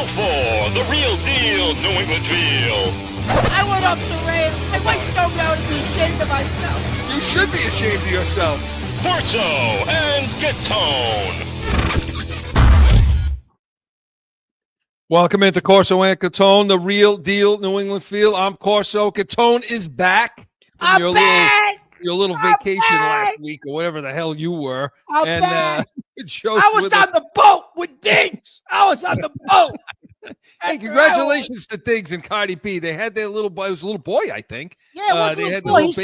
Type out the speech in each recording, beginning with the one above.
Go for the real deal, New England Feel. I went off the rails. I went so down to be ashamed of myself. You should be ashamed of yourself. Corso and Catone. Welcome into Corso and Catone, the real deal New England Feel. I'm Corso. Catone is back. I'm back. Your little vacation last week or whatever the hell you were. I'm back. Joe's I was on the boat with Diggs. I was on the boat. Hey, congratulations to Diggs and Cardi B. They had their little boy. It was a little boy, I think. Yeah, what's they had boy? He's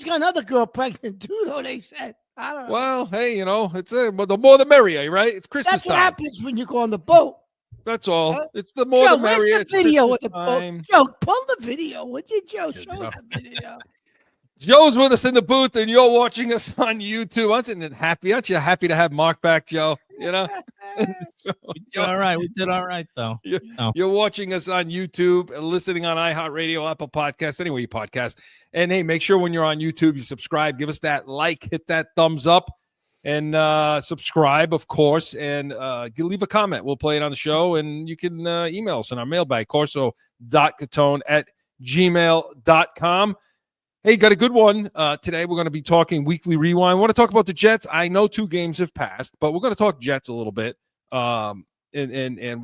got another girl pregnant too, though, they said. I don't know. Well, hey, it's the more the merrier, right? It's Christmas That's what time. happens when you go on the boat. That's all. It's the more Joe, the merrier. where's the video with the boat? Joe, pull the video. Would you, Joe? Show the video. Joe's with us in the booth, and you're watching us on YouTube. Wasn't it happy? Aren't you happy to have Mark back, Joe? All right. We did all right, though. You're watching us on YouTube, listening on iHeartRadio, Apple Podcasts, anywhere you podcast. And, hey, make sure when you're on YouTube, you subscribe. Give us that like, hit that thumbs up, and subscribe, of course. And leave a comment. We'll play it on the show, and you can email us in our mailbag, corso.catone@gmail.com. Hey, got a good one. Today we're going to be talking Weekly Rewind. We want to talk about the Jets. I know 2 games have passed, but we're going to talk Jets a little bit and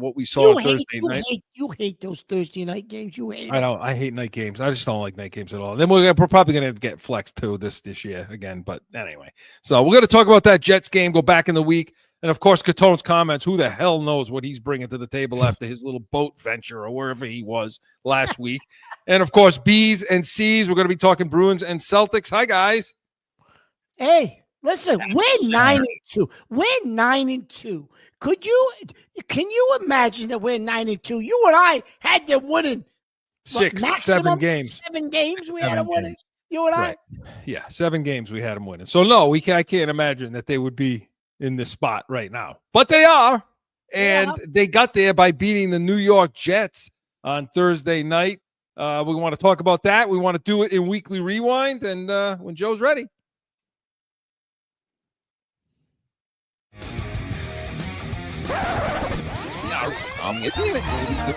what we saw on Thursday night. You hate those Thursday night games. You hate I don't. I hate night games. I just don't like night games at all. Then we're probably going to get flexed too this year again. But anyway, so we're going to talk about that Jets game, go back in the week. And, of course, Catone's comments. Who the hell knows what he's bringing to the table after his little boat venture or wherever he was last week. And, of course, B's and C's. We're going to be talking Bruins and Celtics. Hi, guys. Hey, listen, we're 9-2. We're 9-2. Can you imagine that we're 9-2? You and I had them winning 7 games. 7 games we had them winning. You and I? Yeah, 7 games we had them winning. So, no, I can't imagine that they would be in this spot right now, but they are, and they got there by beating the New York Jets on Thursday night. We want to talk about that. We want to do it in Weekly Rewind, and when Joe's ready.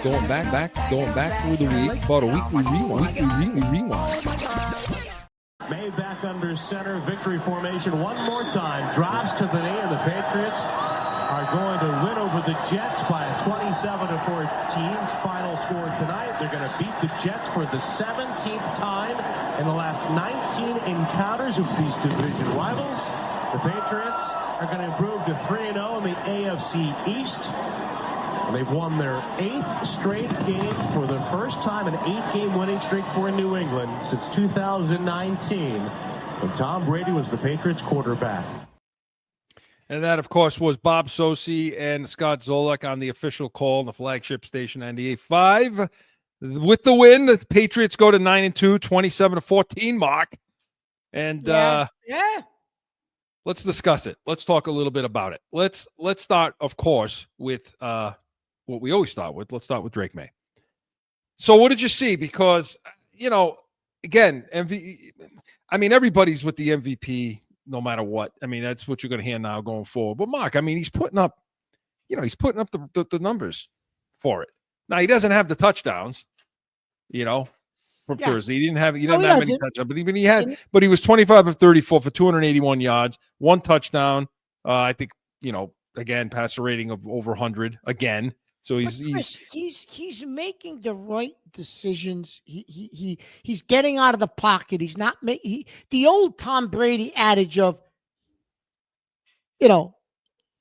Going back through the week, about a Weekly Rewind. May back under center, victory formation one more time, drops to the knee, and the Patriots are going to win over the Jets by a 27-14 final score tonight. They're going to beat the Jets for the 17th time in the last 19 encounters of these division rivals. The Patriots are going to improve to 3-0 in the AFC East. And they've won their 8th straight game for the first time, an 8-game winning streak for New England since 2019, when Tom Brady was the Patriots quarterback. And that, of course, was Bob Sosi and Scott Zolak on the official call on the flagship station 98.5. With the win, the Patriots go to 9-2, 27-14 mark. And let's discuss it. Let's talk a little bit about it. Let's start, of course, with what we always start with. Let's start with Drake May. So what did you see? Because, again, everybody's with the MVP no matter what. I mean, that's what you're going to hear now going forward. But Mark, he's putting up, the numbers for it. Now, he doesn't have the touchdowns, from Thursday. He didn't have many touchdowns, but he was 25 of 34 for 281 yards, 1 touchdown. I think, again, passer rating of over 100 again. So he's making the right decisions. He's getting out of the pocket. He's not making the old Tom Brady adage of,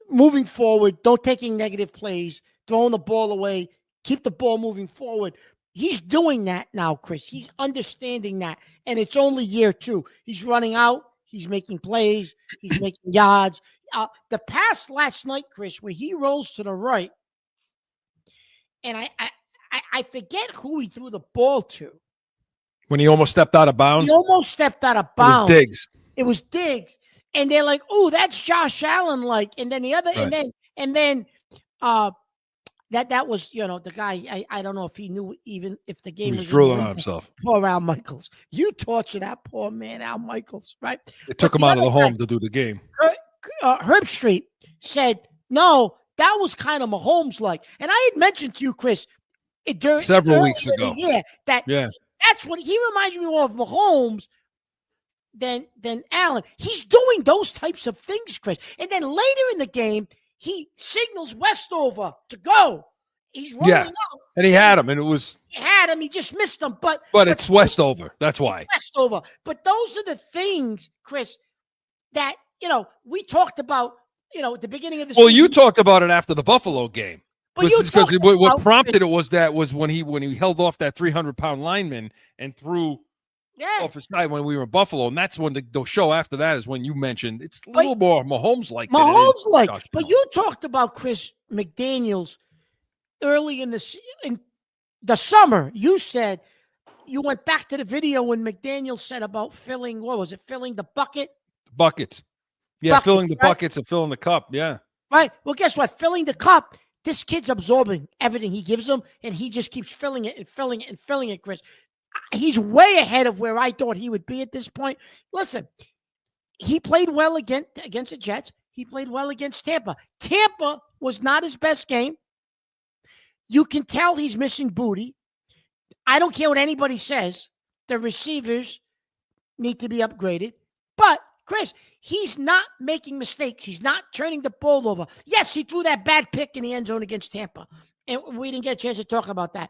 moving forward, don't taking negative plays, throwing the ball away, keep the ball moving forward. He's doing that now, Chris. He's understanding that, and it's only year 2. He's running out. He's making plays. He's making yards. The pass last night, Chris, where he rolls to the right, and I forget who he threw the ball to. When he almost stepped out of bounds? He almost stepped out of bounds. It was Diggs. And they're like, "Oh, that's Josh Allen." And then the other, right. and then that was, the guy. I don't know if he knew even if the game was drooling on himself. Poor Al Michaels. You torture that poor man, Al Michaels, right? It took him out of the home to do the game. Herb Street said, "No, that was kind of Mahomes-like. And I had mentioned to you, Chris, Several weeks ago. Yeah, that's what he reminds me more of Mahomes than Allen. He's doing those types of things, Chris. And then later in the game, he signals Westover to go. He's rolling out. And he had him, and it was... He had him. He just missed him. But it's Westover. That's why. Westover. But those are the things, Chris, that, we talked about, at the beginning of the season. Well, you talked about it after the Buffalo game. But because what prompted it was when he held off that 300-pound lineman and threw off his side when we were in Buffalo, and that's when the show after that is when you mentioned it's a little more Mahomes-like. But you talked about Chris McDaniels early in the summer. You said you went back to the video when McDaniels said about filling the buckets? Yeah, filling the buckets and filling the cup. Yeah. Right. Well, guess what? Filling the cup. This kid's absorbing everything he gives him, and he just keeps filling it and filling it and filling it, Chris. He's way ahead of where I thought he would be at this point. Listen, he played well against the Jets. He played well against Tampa. Tampa was not his best game. You can tell he's missing Booty. I don't care what anybody says. The receivers need to be upgraded. But, Chris, he's not making mistakes. He's not turning the ball over. Yes, he threw that bad pick in the end zone against Tampa. And we didn't get a chance to talk about that.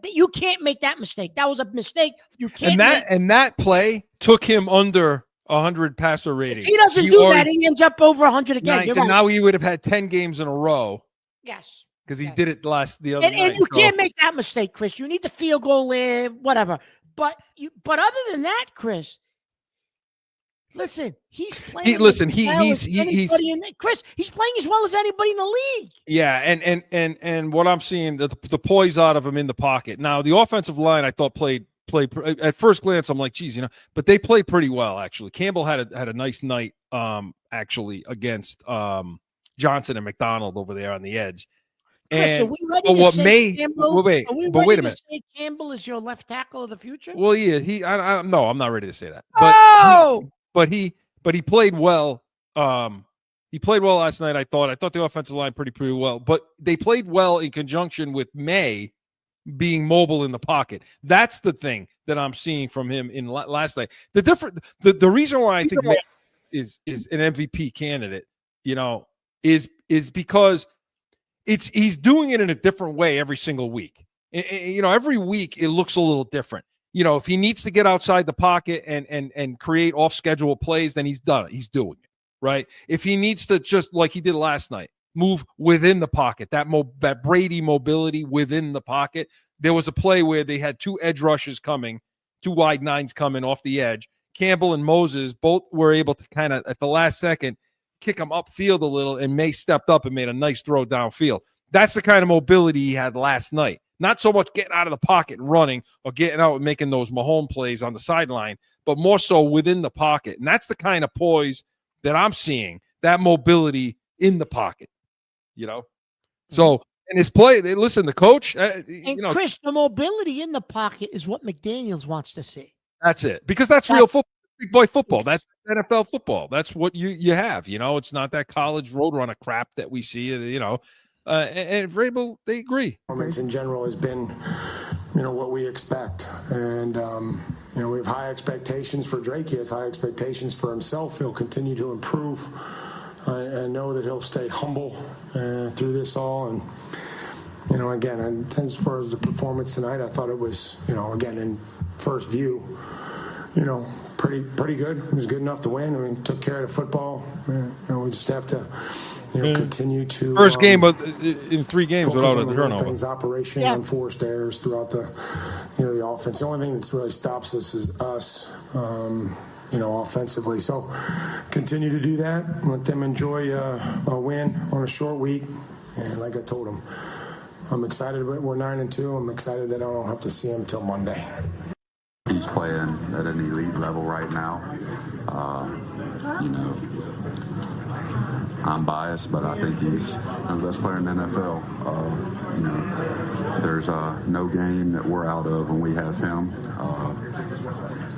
You can't make that mistake. That was a mistake. You can't. And that play took him under 100 passer rating. If he doesn't do that, he ends up over 100 again. Right, now he would have had 10 games in a row. Yes. Because he did it the other night. And you can't make that mistake, Chris. You need the field goal in, whatever. But other than that, Chris, listen, he's playing. Chris, he's playing as well as anybody in the league. Yeah, and what I'm seeing, the poise out of him in the pocket. Now, the offensive line, I thought played at first glance. I'm like, geez, but they played pretty well actually. Campbell had a nice night, actually against Johnson and McDonald over there on the edge. Chris, and are we ready to say Campbell? Wait a minute. Say Campbell is your left tackle of the future? Well, yeah, no, I'm not ready to say that. But he played well. He played well last night. I thought the offensive line pretty well, but they played well in conjunction with May being mobile in the pocket. That's the thing that I'm seeing from him in last night. The reason why I think May is an MVP candidate, is because he's doing it in a different way every single week. Every week it looks a little different. If he needs to get outside the pocket and create off-schedule plays, then he's done it. He's doing it, right? If he needs to, just like he did last night, move within the pocket, that Brady mobility within the pocket. There was a play where they had two edge rushes coming, two wide nines coming off the edge. Campbell and Moses both were able to kind of, at the last second, kick him upfield a little, and May stepped up and made a nice throw downfield. That's the kind of mobility he had last night. Not so much getting out of the pocket and running or getting out and making those Mahomes plays on the sideline, but more so within the pocket. And that's the kind of poise that I'm seeing, that mobility in the pocket, So, and his play, listen, the coach. Chris, the mobility in the pocket is what McDaniels wants to see. That's it. Because that's real football, big boy football. That's NFL football. That's what you have. It's not that college roadrunner crap that we see, and Vrabel, they agree. Performance in general has been, what we expect. And, we have high expectations for Drake. He has high expectations for himself. He'll continue to improve. I know that he'll stay humble through this all. And, again, and as far as the performance tonight, I thought it was, again, in first view, pretty good. It was good enough to win. We took care of the football. We just have to, continue to first game in 3 games without a turnover. Things, operation, unforced errors throughout the offense. The only thing that's really stops us is us, offensively. So continue to do that. Let them enjoy a win on a short week. And like I told them, I'm excited. We're 9-2. I'm excited that I don't have to see him till Monday. He's playing at an elite level right now. I'm biased, but I think he's the best player in the NFL. There's no game that we're out of when we have him.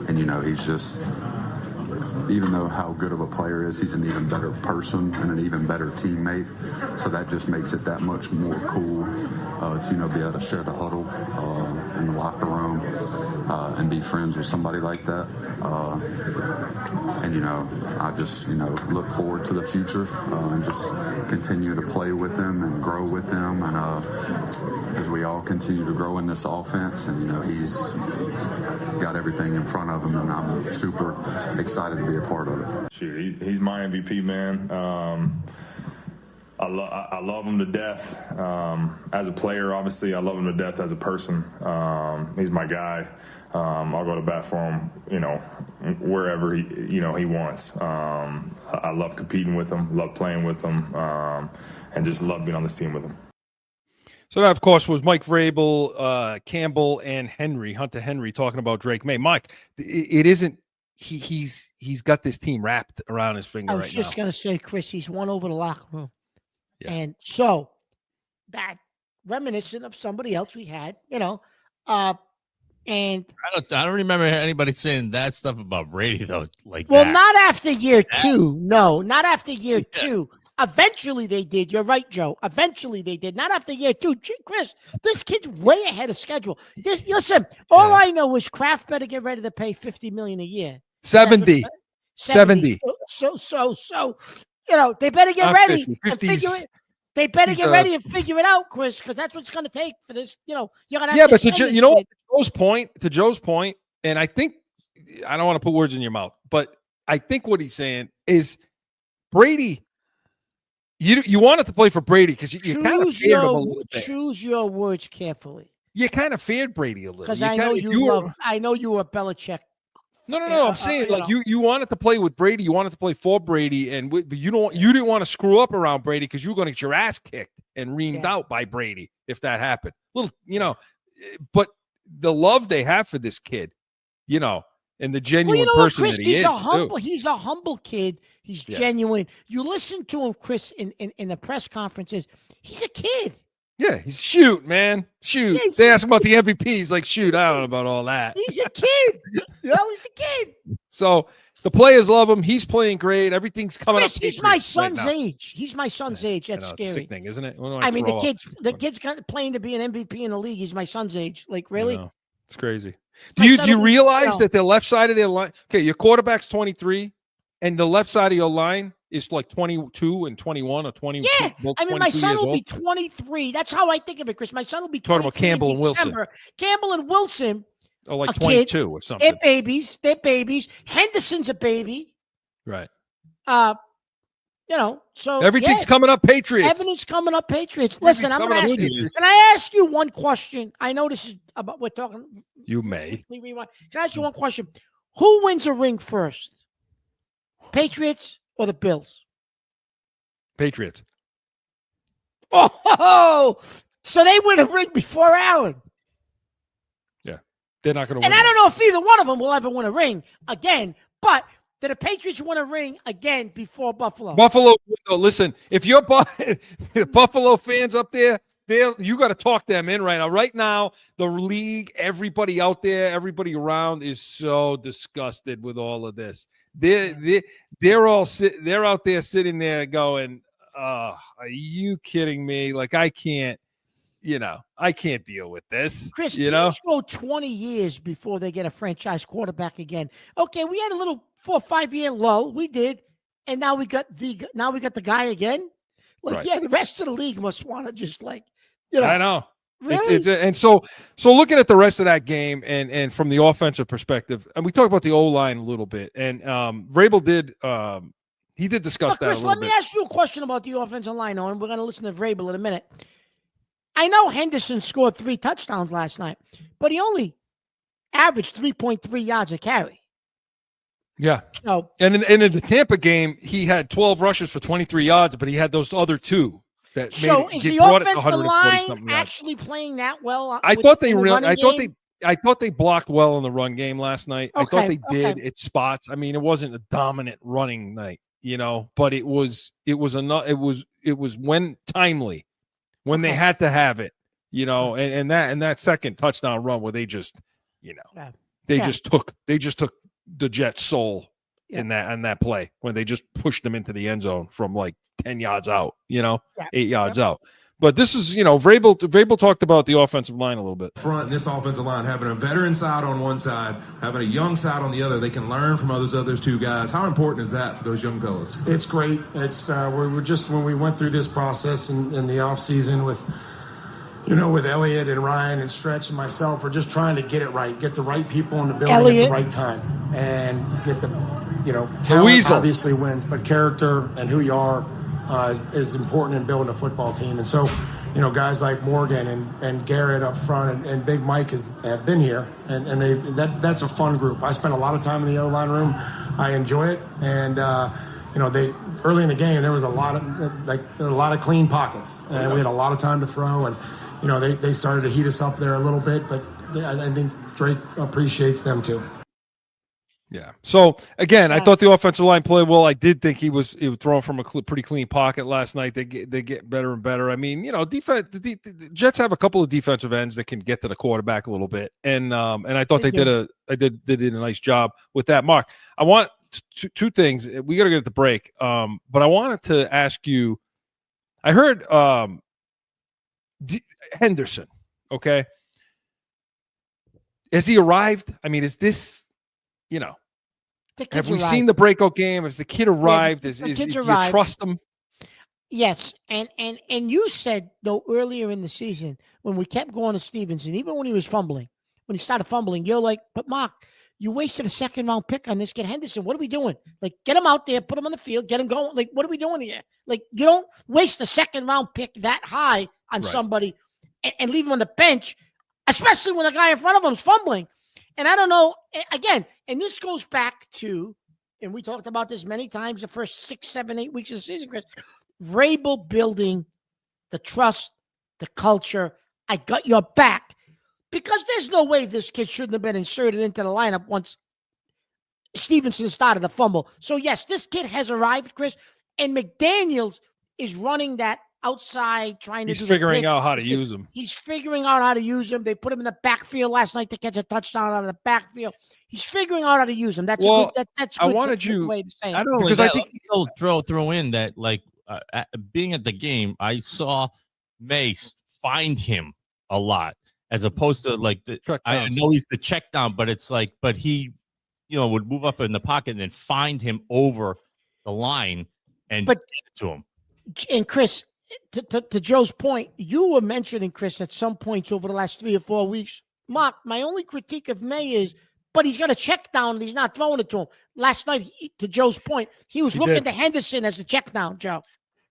And, he's just even though how good of a player is, he's an even better person and an even better teammate. So that just makes it that much more cool to, be able to share the huddle in the locker room and be friends with somebody like that. And, I just, look forward to the future and just continue to play with them and grow with them. And as we all continue to grow in this offense, and, he's got everything in front of him, and I'm super excited to be a part of it. Shoot, he's my MVP, man. I love him to death. As a player, obviously, I love him to death as a person. He's my guy. I'll go to bat for him, wherever he wants. I love competing with him, love playing with him, and just love being on this team with him. So that, of course, was Mike Vrabel, Campbell, and Hunter Henry talking about Drake May. Mike, it isn't. He's got this team wrapped around his finger right now. I was just going to say, Chris, he's won over the locker room. Yeah. And so that reminiscent of somebody else we had, and I don't remember anybody saying that stuff about Brady though. Well, not after year two. No, not after year two. Eventually they did. You're right, Joe. Eventually they did. Not after year two. Chris, this kid's way ahead of schedule. Listen, all I know is Kraft better get ready to pay $50 million a year. 70. So. They better get ready and figure it. They better get ready and figure it out, Chris, because that's what it's going to take for this. You're going to have but to Joe's point, and I think I don't want to put words in your mouth, but I think what he's saying is Brady. You wanted to play for Brady because you kind of feared him a little bit. Choose your words carefully. You kind of feared Brady a little because I know you were Belichick. No. I'm saying you wanted to play with Brady. You wanted to play for Brady, but you didn't want to screw up around Brady because you were going to get your ass kicked and reamed out by Brady if that happened. But the love they have for this kid, and the genuine person Chris, that he is. He's a humble kid. He's genuine. You listen to him, Chris, in the press conferences. He's a kid. Yeah, he's shoot, man. Shoot. Yeah, they ask him about the MVP. He's like, shoot, I don't know about all that. He's a kid. He's a kid. So the players love him. He's playing great. Everything's coming up. He's my son's age. He's my son's age. That's scary. Sick thing, isn't it? The kid's kind of playing to be an MVP in the league. He's my son's age. Like, really? It's crazy. Do you realize that the left side of their line? Okay, your quarterback's 23, and the left side of your line is like 22 and 21 or 20. Yeah, my son will be 23. That's how I think of it, Chris. My son will be 23. Talking about Campbell and Wilson. Campbell and Wilson. Oh, like 22 kid. Or something. They're babies. Henderson's a baby. Right. So everything's coming up Patriots. Everything's coming up Patriots. Listen, I'm going to ask you. Can I ask you one question? I know this is about we're talking. You may. Can I ask you one question? Who wins a ring first? Patriots or the Bills? Patriots. Oh, so they win a ring before Allen. Yeah, they're not going to win. And I don't know if either one of them will ever win a ring again, but did the Patriots win a ring again before Buffalo? Listen, if you're Buffalo fans up there, you got to talk them in right now. Right now, the league, everybody out there, everybody around is so disgusted with all of this. They're out there sitting there going, "Are you kidding me? Like I can't deal with this." Chris, teams go 20 years before they get a franchise quarterback again. Okay, we had a little 4 or 5 year lull. We did, and now we got the guy again. Like, right. Yeah, the rest of the league must want to just I know. Really? And so looking at the rest of that game and from the offensive perspective, and we talked about the O-line a little bit, and Vrabel did discuss that a little bit. Let me ask you a question about the offensive line, and we're going to listen to Vrabel in a minute. I know Henderson scored 3 touchdowns last night, but he only averaged 3.3 yards a carry. Yeah. So, and in the Tampa game, he had 12 rushes for 23 yards, but he had those other 2. Is the offensive line actually playing that well? I thought they blocked well in the run game last night. Okay, I thought they did at spots. I mean, it wasn't a dominant running night, but it was when timely, when they had to have it, and that second touchdown run where they just, just took the Jets' soul in that play when they just pushed him into the end zone from like 10 yards out, 8 yards out. But this is, Vrabel talked about the offensive line a little bit. Front, this offensive line, having a veteran side on one side, having a young side on the other, they can learn from those other two guys. How important is that for those young fellas? It's great. It's we're just, when we went through this process in the off season with Elliott and Ryan and Stretch and myself, we're just trying to get it right, get the right people in the building at the right time, and get the talent obviously wins, but character and who you are is important in building a football team. And so, guys like Morgan and Garrett up front and Big Mike have been here, and that's a fun group. I spent a lot of time in the O-line room. I enjoy it, and they early in the game there was a lot of clean pockets, and we had a lot of time to throw, and they started to heat us up there a little bit, but I think Drake appreciates them too. Yeah. So again, I thought the offensive line played well. I did think he was throwing from a pretty clean pocket last night. They get better and better. I mean, defense. The Jets have a couple of defensive ends that can get to the quarterback a little bit, and I thought they did a nice job with that. Mark, I want two things. We got to get at the break, but I wanted to ask you. I heard Henderson. Okay, has he arrived? I mean, is this? Have we seen the breakout game? Has the kid arrived? Do you trust him? Yes, and you said though earlier in the season when we kept going to Stevenson, even when he started fumbling, you're like, but Mark, you wasted a second-round pick on this kid Henderson. What are we doing? Like, get him out there, put him on the field, get him going. Like, what are we doing here? Like, you don't waste a second-round pick that high on somebody and leave him on the bench, especially when the guy in front of him is fumbling. And I don't know, again, and this goes back to, and we talked about this many times, the first 6, 7, 8 weeks of the season, Chris, Vrabel building the trust, the culture. I got your back. Because there's no way this kid shouldn't have been inserted into the lineup once Stevenson started the fumble. So, yes, this kid has arrived, Chris, and McDaniels is running that outside trying to He's figuring out how to use him. He's figuring out how to use him. They put him in the backfield last night to catch a touchdown out of the backfield. He's figuring out how to use him. That's a good way to say it. I don't know because I think he'll throw in that being at the game, I saw Mace find him a lot as opposed to I know he's the check down, but it's but he would move up in the pocket and then find him over the line and get it to him. And Chris, to Joe's point, you were mentioning, Chris, at some points over the last 3 or 4 weeks, Mark, my only critique of May is, but he's got a check down and he's not throwing it to him. Last night, to Joe's point, he was looking to Henderson as a check down, Joe.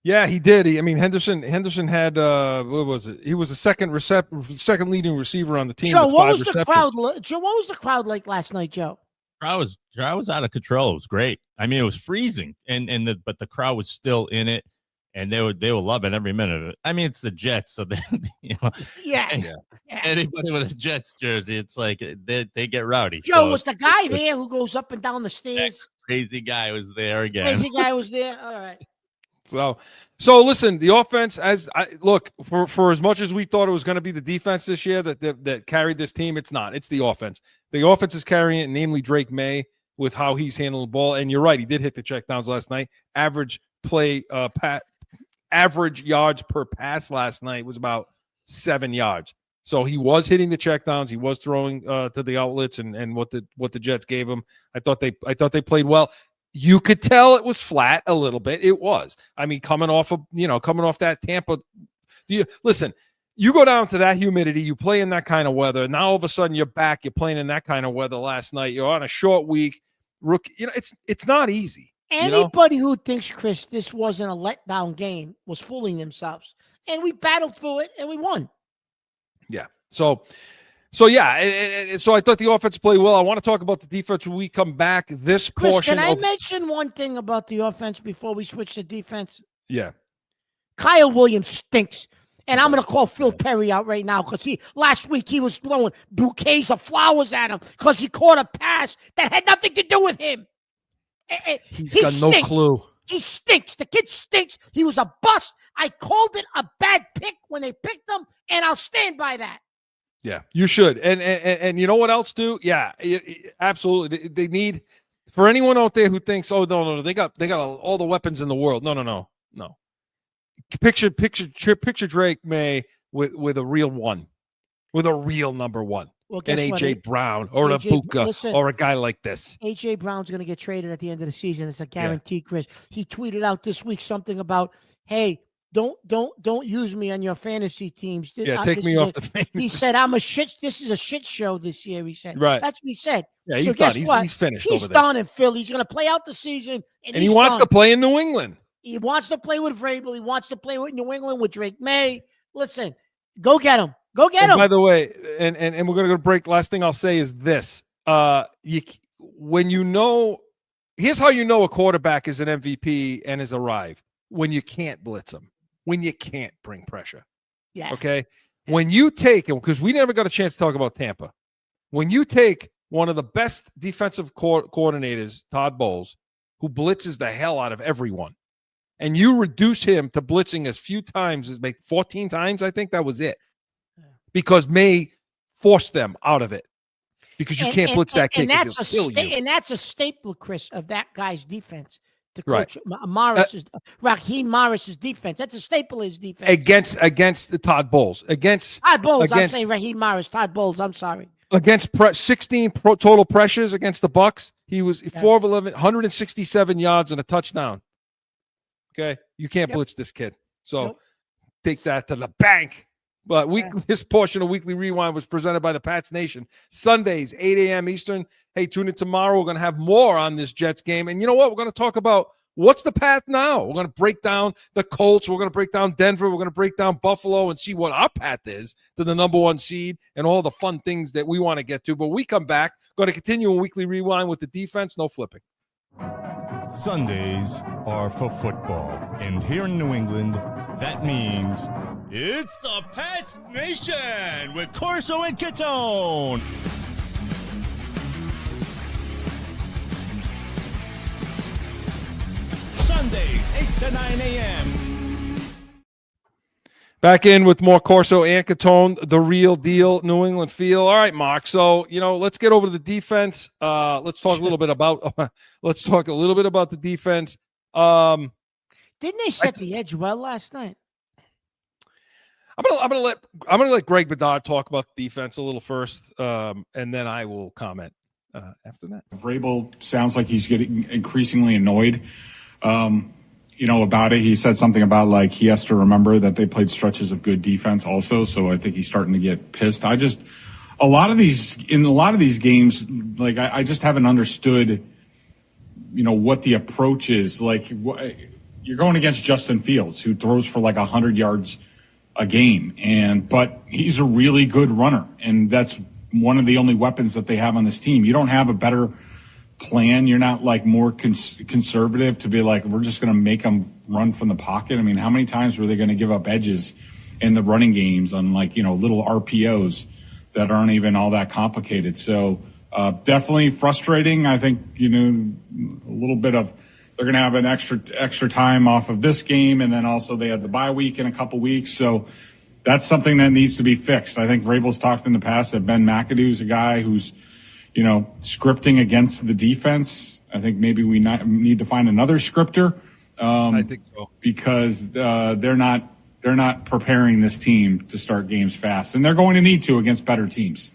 Yeah, he did. Henderson had what was it? He was the second leading receiver on the team. Joe, what was the crowd like last night, Joe? Crowd was out of control. It was great. I mean, it was freezing, but the crowd was still in it. And they were loving every minute of it. I mean, it's the Jets, so anybody with a Jets jersey, it's like they get rowdy. Joe, so was the guy there who goes up and down the stairs? Crazy guy was there again. Crazy guy was there. All right. So listen, the offense, for as much as we thought it was going to be the defense this year that carried this team, it's not. It's the offense. The offense is carrying it, namely Drake May, with how he's handling the ball. And you're right, he did hit the checkdowns last night. Average yards per pass last night was about 7 yards. So he was hitting the checkdowns. He was throwing to the outlets and what the Jets gave him. I thought they played well. You could tell it was flat a little bit. It was. I mean, coming off that Tampa. You go down to that humidity. You play in that kind of weather. Now all of a sudden you're back. You're playing in that kind of weather last night. You're on a short week. It's not easy. Anybody who thinks, Chris, this wasn't a letdown game was fooling themselves. And we battled through it, and we won. Yeah. So I thought the offense played well. I want to talk about the defense when we come back. This Chris, portion. Can I mention one thing about the offense before we switch to defense? Yeah. Kyle Williams stinks. And I'm going to call Phil Perry out right now because last week he was throwing bouquets of flowers at him because he caught a pass that had nothing to do with him. He's got no clue. He stinks. The kid stinks. He was a bust. I called it a bad pick when they picked him, and I'll stand by that. Yeah, you should. And you know what else, too? Yeah, absolutely. They need For anyone out there who thinks, oh no, they got all the weapons in the world. No. Picture Drake May with a real one, with a real number one. Well, an AJ Brown or a Buka or a guy like this. AJ Brown's going to get traded at the end of the season. It's a guarantee, Chris. He tweeted out this week something about, hey, don't use me on your fantasy teams. Take me off the fantasy. He said, this is a shit show this year, he said. Right. That's what he said. Yeah, he's done. He's finished he's over there. He's done in Philly. He's going to play out the season. And he wants to play in New England. He wants to play with Vrabel. He wants to play with New England with Drake May. Listen, go get him. Go get him. By the way, and we're going to go to break. Last thing I'll say is this. Here's how you know a quarterback is an MVP and has arrived. When you can't blitz him. When you can't bring pressure. Yeah. Okay? When you take him, because we never got a chance to talk about Tampa. When you take one of the best defensive coordinators, Todd Bowles, who blitzes the hell out of everyone, and you reduce him to blitzing as few times as 14 times, I think that was it. Because May forced them out of it. Because you can't blitz that kid. And that's a staple, Chris, of that guy's defense. To coach Raheem Morris's defense. That's a staple of his defense. Against the Todd Bowles. I'm saying Raheem Morris. Todd Bowles, I'm sorry. Against 16 total pressures against the Bucs. He was 4 of 11, 167 yards and a touchdown. Okay? You can't blitz this kid. So take that to the bank. But this portion of Weekly Rewind was presented by the Pats Nation. Sundays, 8 a.m. Eastern. Hey, tune in tomorrow. We're going to have more on this Jets game. And you know what? We're going to talk about what's the path now. We're going to break down the Colts. We're going to break down Denver. We're going to break down Buffalo and see what our path is to the number 1 seed and all the fun things that we want to get to. But we come back, going to continue in Weekly Rewind with the defense. No flipping. Sundays are for football. And here in New England, that means it's the Pats Nation with Corso and Catone. Sundays, 8 to 9 a.m. Back in with more Corso and Catone, the real deal, New England feel. All right, Mark. So, let's get over to the defense. Let's talk a little bit about the defense. Didn't they set the edge well last night? I'm gonna let Greg Bedard talk about the defense a little first, and then I will comment after that. Vrabel sounds like he's getting increasingly annoyed, about it. He said something about like he has to remember that they played stretches of good defense also. So I think he's starting to get pissed. In a lot of these games, like I just haven't understood, what the approach is. Like you're going against Justin Fields, who throws for like 100 yards a game, but he's a really good runner, and that's one of the only weapons that they have on this team. You don't have a better plan. You're not like more conservative to be like, we're just going to make them run from the pocket. I mean, how many times were they going to give up edges in the running games on little RPOs that aren't even all that complicated? So definitely frustrating. I think, a little bit of, they're going to have an extra time off of this game, and then also they have the bye week in a couple weeks. So that's something that needs to be fixed. I think Vrabel's talked in the past that Ben McAdoo's a guy who's, scripting against the defense. I think maybe we need to find another scripter. I think so. Because they're not preparing this team to start games fast, and they're going to need to against better teams.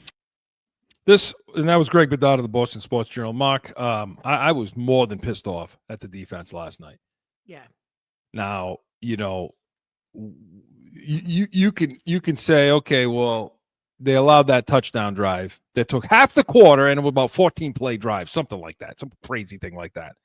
And that was Greg Bedard of the Boston Sports Journal. Mark, I was more than pissed off at the defense last night. Yeah. Now, you can say, okay, well, they allowed that touchdown drive that took half the quarter and it was about 14-play drive, something like that, some crazy thing like that.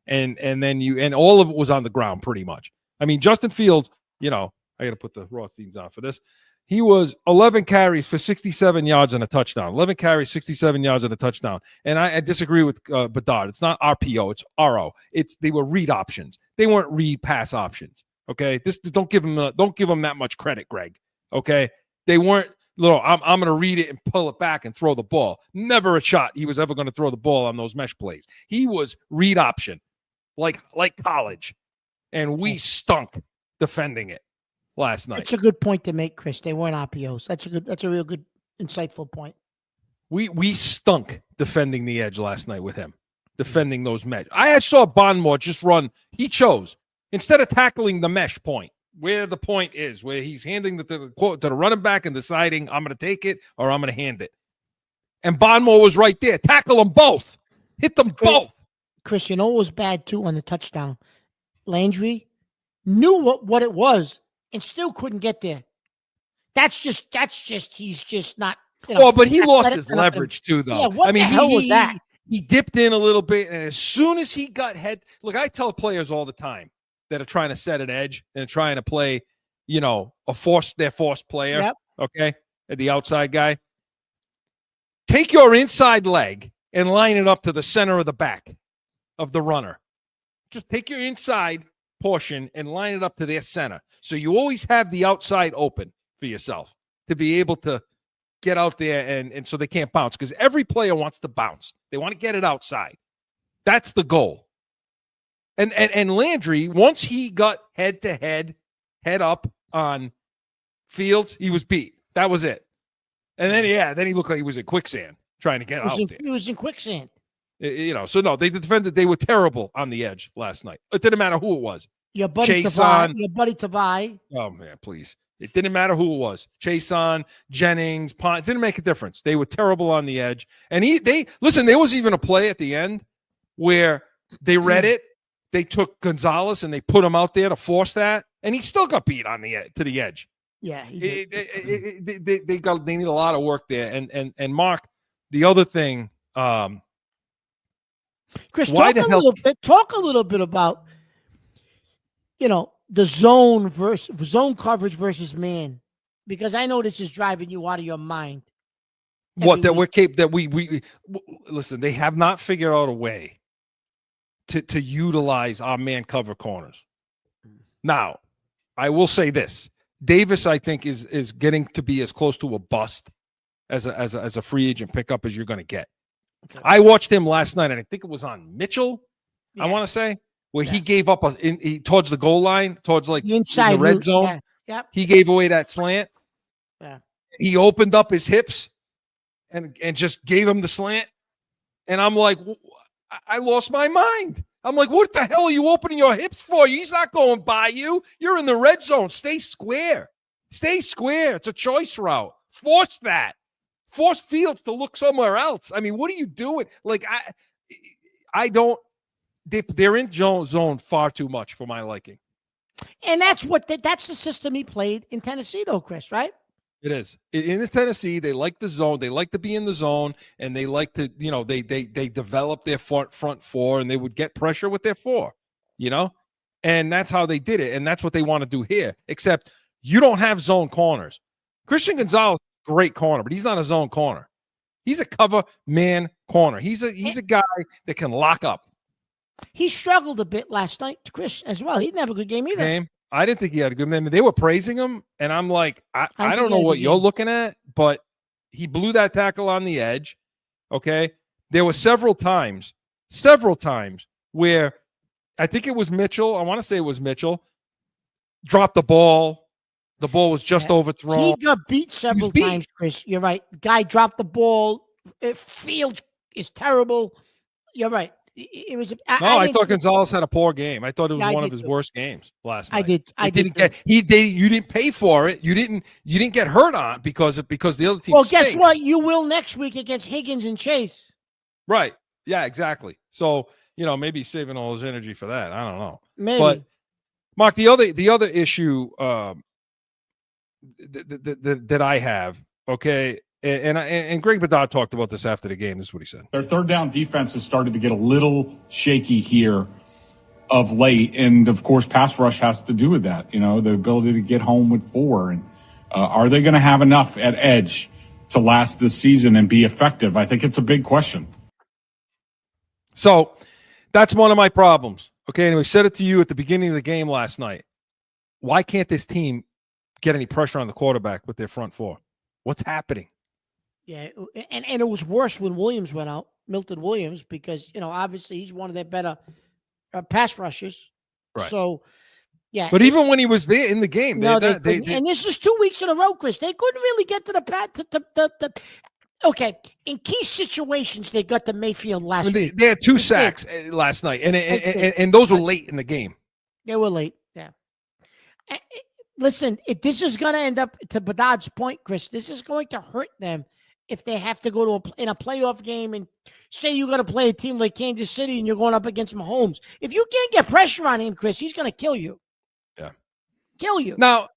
And then all of it was on the ground pretty much. I mean, Justin Fields, I got to put the Rothsteins on for this. He was 11 carries for 67 yards and a touchdown. 11 carries, 67 yards and a touchdown. And I disagree with Bedard. It's not RPO, it's RO. They were read options. They weren't read pass options. Okay, don't give them that much credit, Greg. Okay, they weren't. I'm going to read it and pull it back and throw the ball. Never a shot he was ever going to throw the ball on those mesh plays. He was read option, like college, and we stunk defending it last night. That's a good point to make, Chris. They weren't RPOs. That's a real good, insightful point. We stunk defending the edge last night with him. defending those mesh. I saw Bonmore just run. He chose, instead of tackling the mesh point, where the point is, where he's handing the quote to the running back and deciding, I'm going to take it or I'm going to hand it. And Bonmore was right there. Tackle them both. Hit them both. Chris, you know what was bad too on the touchdown? Landry knew what it was and still couldn't get there. That's just he's just not. But he lost his leverage too, though. Yeah, what the hell was that? He dipped in a little bit, and as soon as he got look, I tell players all the time that are trying to set an edge and trying to play, their forced player. Yep. Okay, the outside guy. Take your inside leg and line it up to the center of the back of the runner. Just take your inside portion and line it up to their center. So you always have the outside open for yourself to be able to get out there and so they can't bounce, because every player wants to bounce. They want to get it outside. That's the goal. And Landry, once he got head up on Fields, he was beat. That was it. And then he looked like he was in quicksand trying to get out there. He was in quicksand. So no, they defended. They were terrible on the edge last night. It didn't matter who it was. Your buddy Tavai. Oh man, please. It didn't matter who it was. Chason, Jennings, Pond. It didn't make a difference. They were terrible on the edge. And there was even a play at the end where they read it. They took Gonzalez and they put him out there to force that, and he still got beat on the to the edge. Yeah, they need a lot of work there. And Mark, the other thing, Chris, talk a little bit about the zone coverage versus man, because I know this is driving you out of your mind. We listen. They have not figured out a way to utilize our man cover corners. Now, I will say this. Davis, I think, is getting to be as close to a bust as a free agent pickup as you're going to get. Okay. I watched him last night, and I think it was on Mitchell. Yeah. I want to say where he gave up towards the goal line, towards like the inside the red zone. Yeah. Yep. He gave away that slant. Yeah. He opened up his hips and just gave him the slant. And I'm like, I lost my mind. I'm like, what the hell are you opening your hips for? He's not going by you. You're in the red zone. Stay square. Stay square. It's a choice route. Force that. Force Fields to look somewhere else. I mean, what are you doing? Like, I don't. They're in zone far too much for my liking. And that's the system he played in Tennessee, though, Chris, right? It is. In Tennessee, they like the zone. They like to be in the zone, and they like to, they develop their front four, and they would get pressure with their four, and that's how they did it, and that's what they want to do here. Except you don't have zone corners. Christian Gonzalez, great corner, but he's not a zone corner. He's a cover man corner. He's a guy that can lock up. He struggled a bit last night, Chris, as well. He didn't have a good game either. I didn't think he had a good game. They were praising him, and I'm like, I don't know what you're looking at, but he blew that tackle on the edge, okay? There were several times where I think it was Mitchell. I want to say it was Mitchell. Dropped the ball. The ball was just overthrown. He got beat several times, Chris. You're right. Guy dropped the ball. Field is terrible. You're right. It was. I thought Gonzalez had a poor game. I thought it was one of his worst games last night. I didn't get. You didn't pay for it. You didn't get hurt on because the other team. Well, guess what? You will next week against Higgins and Chase. Right. Yeah. Exactly. So maybe he's saving all his energy for that. I don't know. Maybe. But Mark, the other issue that I have, okay. And Greg Bedard talked about this after the game. This is what he said. Their third down defense has started to get a little shaky here of late. And, of course, pass rush has to do with that, the ability to get home with 4. And are they going to have enough at edge to last this season and be effective? I think it's a big question. So that's one of my problems. Okay, and we said it to you at the beginning of the game last night. Why can't this team get any pressure on the quarterback with their front 4? What's happening? Yeah, and it was worse when Williams went out, Milton Williams, because, obviously he's one of their better pass rushers. Right. So, yeah. But even when he was there in the game, and this is 2 weeks in a row, Chris. They couldn't really get to the Okay, in key situations, they got to Mayfield last week. They had 2 sacks last night, and those were late in the game. They were late, yeah. Listen, if this is going to end up, to Bedard's point, Chris, this is going to hurt them if they have to go to in a playoff game and say you got to play a team like Kansas City and you're going up against Mahomes. If you can't get pressure on him, Chris, he's going to kill you. Yeah. Kill you. Now,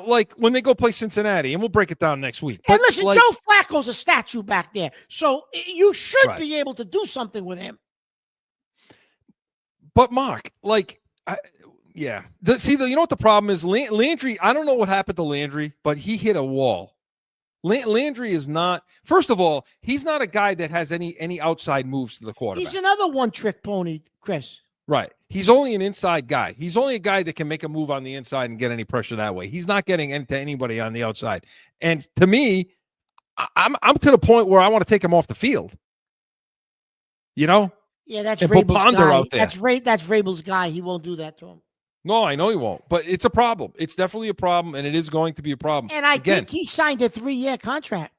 like when they go play Cincinnati, and we'll break it down next week. And listen, Joe Flacco's a statue back there, so you should be able to do something with him. But Mark, you know what the problem is? Landry, I don't know what happened to Landry, but he hit a wall. Landry is not, first of all, he's not a guy that has any outside moves to the quarterback. He's another one-trick pony, Chris. Right. He's only an inside guy. He's only a guy that can make a move on the inside and get any pressure that way. He's not getting into anybody on the outside. And to me, I'm to the point where I want to take him off the field. You know? Yeah, that's Vrabel's guy. Out there. That's Vrabel's guy. He won't do that to him. No, I know he won't. But it's a problem. It's definitely a problem, and it is going to be a problem. And I think he signed a 3-year contract.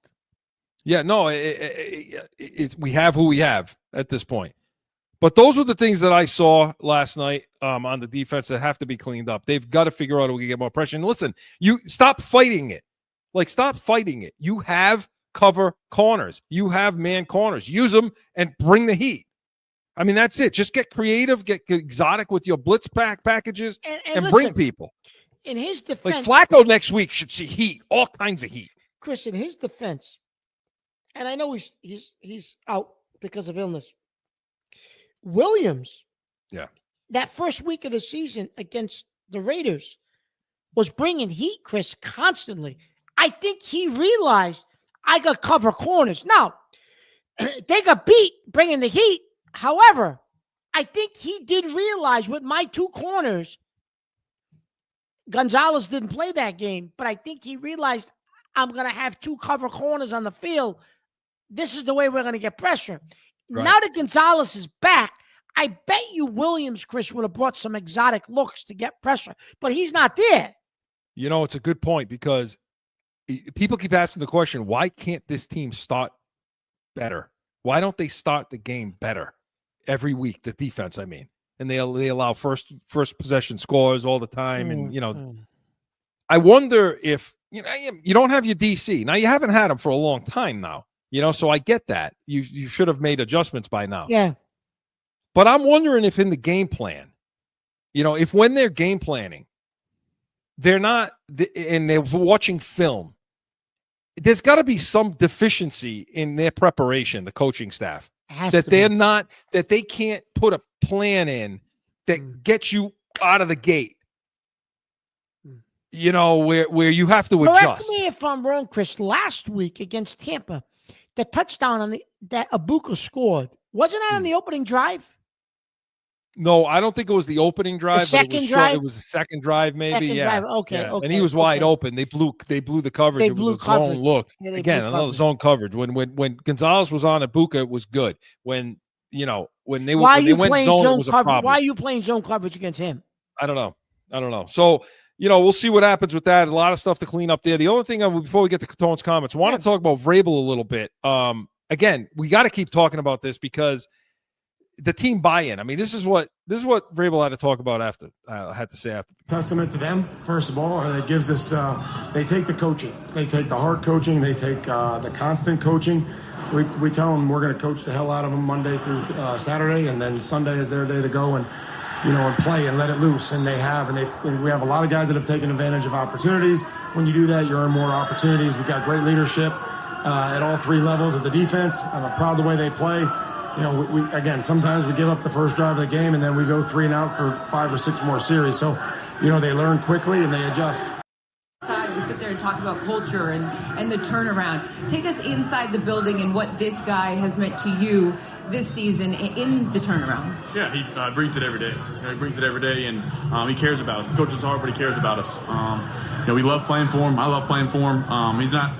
Yeah, no, we have who we have at this point. But those were the things that I saw last night on the defense that have to be cleaned up. They've got to figure out how we can get more pressure. And listen, you stop fighting it. Stop fighting it. You have cover corners. You have man corners. Use them and bring the heat. I mean, that's it. Just get creative, get exotic with your blitz packages, and listen, bring people. In his defense, like Flacco next week should see heat, all kinds of heat. Chris, in his defense, and I know he's out because of illness. Williams, that first week of the season against the Raiders was bringing heat, Chris, constantly. I think he realized I got cover corners. Now, they got beat bringing the heat. However, I think he did realize with my 2 corners, Gonzalez didn't play that game, but I think he realized I'm going to have 2 cover corners on the field. This is the way we're going to get pressure. Right. Now that Gonzalez is back, I bet you Williams, Chris, would have brought some exotic looks to get pressure, but he's not there. You know, it's a good point because people keep asking the question, why can't this team start better? Why don't they start the game better every week? The defense, I mean, and they allow first possession scores all the time. And, I wonder if, you don't have your DC. Now, you haven't had them for a long time now, so I get that. You should have made adjustments by now. Yeah. But I'm wondering if in the game plan, if when they're game planning, they're not, and they're watching film, there's got to be some deficiency in their preparation, the coaching staff, that they can't put a plan in that gets you out of the gate. Where you have to adjust. Correct me if I'm wrong, Chris. Last week against Tampa, the touchdown that Ibuka scored, wasn't that on the opening drive? No, I don't think it was the opening drive. The second drive? It was the second drive, maybe. Second drive. Okay. And he was wide open. They blew the coverage. It was a zone look. Yeah, again, another zone coverage. When Gonzalez was on Ibuka, it was good. When they went zone, it was a problem. Why are you playing zone coverage against him? I don't know. So, we'll see what happens with that. A lot of stuff to clean up there. The only thing before we get to Catone's comments, I want to talk about Vrabel a little bit. Again, we got to keep talking about this because the team buy-in. I mean, this is what Vrabel had to talk about after. Had to say after. Testament to them, first of all, and it gives us. They take the coaching, they take the hard coaching, they take the constant coaching. We tell them we're going to coach the hell out of them Monday through Saturday, and then Sunday is their day to go and play and let it loose. And they have, and we have a lot of guys that have taken advantage of opportunities. When you do that, you earn more opportunities. We've got great leadership at all 3 levels of the defense. I'm proud of the way they play. We sometimes we give up the first drive of the game and then we go 3 and out for 5 or 6 more series. So, they learn quickly and they adjust. We sit there and talk about culture and the turnaround. Take us inside the building and what this guy has meant to you this season in the turnaround. Yeah, he brings it every day. He brings it every day, and he cares about us. He coaches hard, but he cares about us. We love playing for him. I love playing for him. He's not,